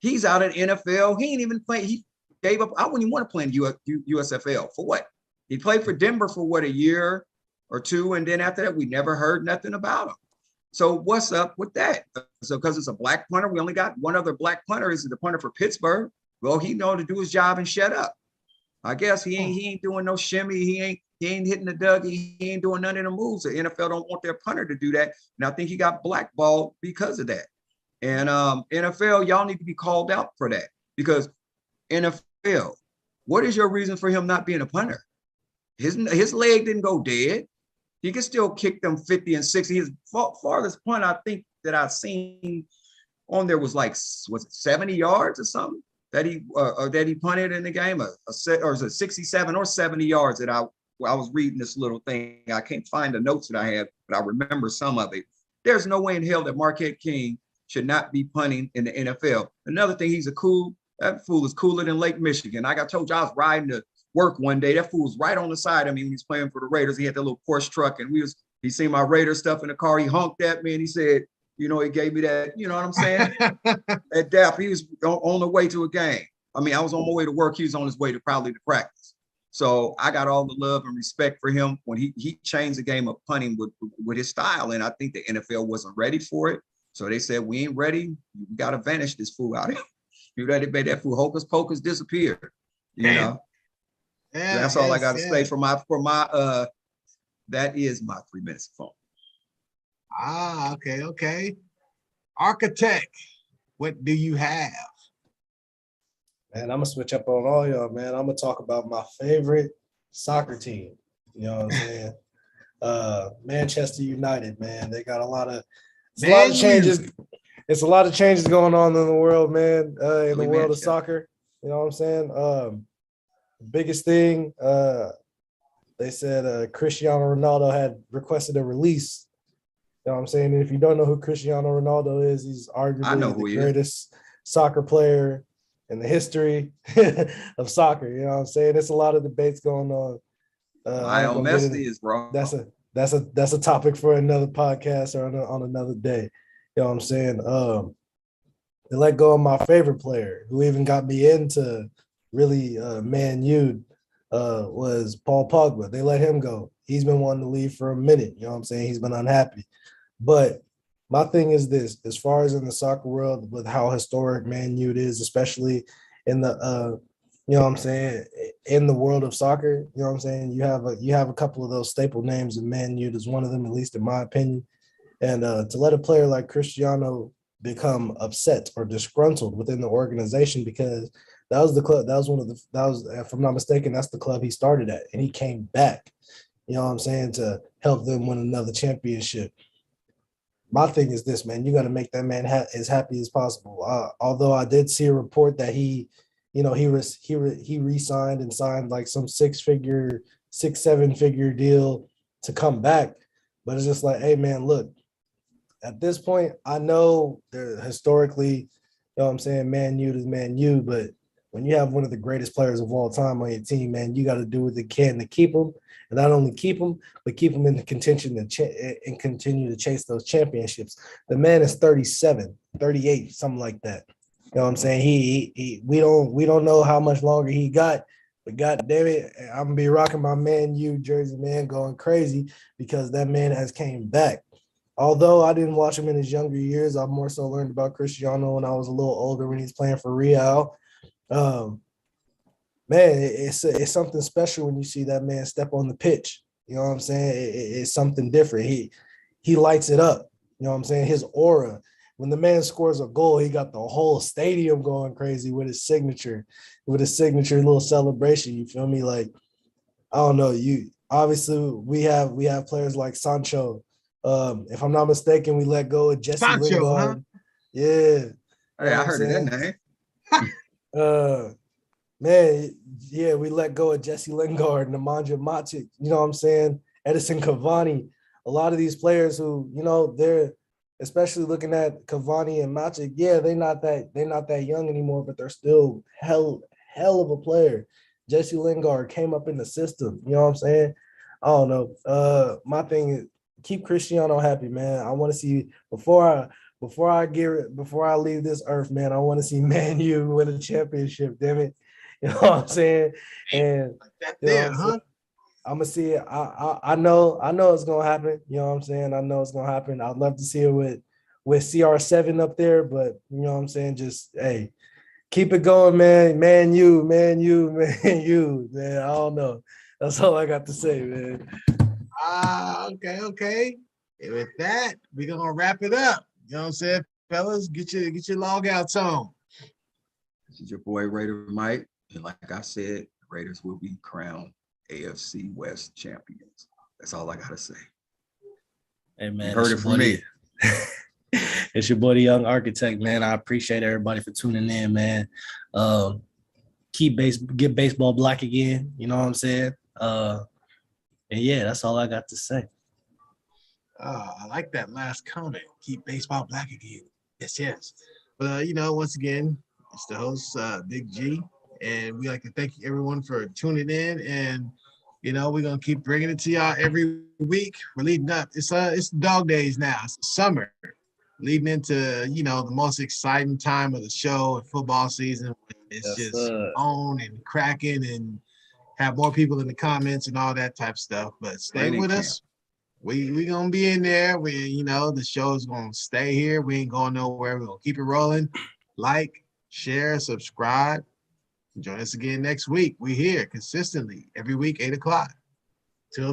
he's out of the NFL. He ain't even playing. He gave up. I wouldn't even want to play in USFL. For what? He played for Denver for a year or two, and then after that, we never heard nothing about him. So what's up with that? So because it's a black punter, we only got one other black punter. Is the punter for Pittsburgh? Well, he know to do his job and shut up. I guess he ain't doing no shimmy. He ain't hitting the Dougie. He ain't doing none of the moves. The NFL don't want their punter to do that. And I think he got blackballed because of that. And NFL, y'all need to be called out for that, because NFL, what is your reason for him not being a punter? His leg didn't go dead. He can still kick them 50 and 60. His farthest punt, I think, that I've seen on there was like, was it 70 yards or something that he punted in the game, or is it 67 or 70 yards that I was reading this little thing. I can't find the notes that I have, but I remember some of it. There's no way in hell that Marquette King should not be punting in the NFL. Another thing, that fool is cooler than Lake Michigan. Like I told you, I was riding to work one day. That fool was right on the side of me when he was playing for the Raiders. He had that little Porsche truck, and he seen my Raider stuff in the car. He honked at me and he said, he gave me that, you know what I'm saying? That dap, he was on the way to a game. I mean, I was on my way to work. He was on his way to probably to practice. So I got all the love and respect for him when he changed the game of punting with his style. And I think the NFL wasn't ready for it. So they said, we ain't ready. You got to vanish this fool out of here. You got to make that fool hocus pocus disappear. You know? Yeah, that's all I got to say for my that is my 3 minutes of phone. Okay. Architect, what do you have? Man, I'm gonna switch up on all y'all, man. I'm gonna talk about my favorite soccer team. You know what I'm saying? Manchester United, man. They got a lot of changes. It's a lot of changes going on in the world, man. In the world of soccer. You know what I'm saying? Biggest thing, they said Cristiano Ronaldo had requested a release. You know what I'm saying? And if you don't know who Cristiano Ronaldo is, he's arguably the greatest soccer player in the history of soccer. You know what I'm saying? There's a lot of debates going on. Lionel Messi is wrong. That's a topic for another podcast or on another day. You know what I'm saying? They let go of my favorite player, who even got me into really Man U, was Paul Pogba. They let him go. He's been wanting to leave for a minute. You know what I'm saying? He's been unhappy. But my thing is this, as far as in the soccer world, with how historic Man U is, especially in the you know what I'm saying, in the world of soccer, you know what I'm saying, you have a couple of those staple names, and Man U is one of them, at least in my opinion. And to let a player like Cristiano become upset or disgruntled within the organization, because that was the club, if I'm not mistaken, that's the club he started at, and he came back, you know what I'm saying, to help them win another championship. My thing is this, man, you got to make that man as happy as possible. Although I did see a report that he re-signed and signed like some 6-7-figure deal to come back. But it's just like, hey, man, look, at this point, I know they're historically, you know what I'm saying, Man U is Man U, but when you have one of the greatest players of all time on your team, man, you got to do what you can to keep him, and not only keep him, but keep him in the contention and continue to chase those championships. The man is 37, 38, something like that. You know what I'm saying? We don't know how much longer he got, but God damn it, I'm gonna be rocking my Man U jersey, man, going crazy, because that man has came back. Although I didn't watch him in his younger years, I more so learned about Cristiano when I was a little older, when he's playing for Real. Man, it's something special when you see that man step on the pitch. You know what I'm saying? It's something different. He lights it up. You know what I'm saying? His aura. When the man scores a goal, he got the whole stadium going crazy with his signature little celebration. You feel me? Like, I don't know. We have players like Sancho. If I'm not mistaken, we let go of Jesse Lingard. Huh? Yeah. Hey, I heard of that name. Man, yeah, we let go of Jesse Lingard, Nemanja Matic, you know what I'm saying? Edison Cavani. A lot of these players who, you know, they're especially looking at Cavani and Matic, yeah, they're not that young anymore, but they're still hell of a player. Jesse Lingard came up in the system, you know what I'm saying? I don't know. My thing is keep Cristiano happy, man. I want to see before I leave this earth, man, I want to see Man U win a championship, damn it. You know what I'm saying? And that there, huh? I'm gonna see it. I know it's gonna happen. You know what I'm saying? I know it's gonna happen. I'd love to see it with CR7 up there, but you know what I'm saying? Just hey, keep it going, man. Man, you, man. I don't know. That's all I got to say, man. Okay. And with that, we're gonna wrap it up. You know what I'm saying, fellas? Get your log outs on. This is your boy Raider Mike, and like I said, Raiders will be crowned AFC West champions. That's all I gotta say. Hey man, you heard it from me. It's your boy, the Young Architect, man. I appreciate everybody for tuning in, man. Get baseball black again. You know what I'm saying? And yeah, that's all I got to say. I like that last comment. Keep baseball black again. Yes. But once again, it's the host, Big G, and we like to thank everyone for tuning in. And we're gonna keep bringing it to y'all every week. We're leading up. It's dog days now. It's summer, leading into the most exciting time of the show and football season. It's just on and cracking, and have more people in the comments and all that type of stuff. But stay with us. We gonna be in there. The show is gonna stay here. We ain't going nowhere. We're gonna keep it rolling. Like, share, subscribe. Join us again next week. We here consistently every week, 8 o'clock.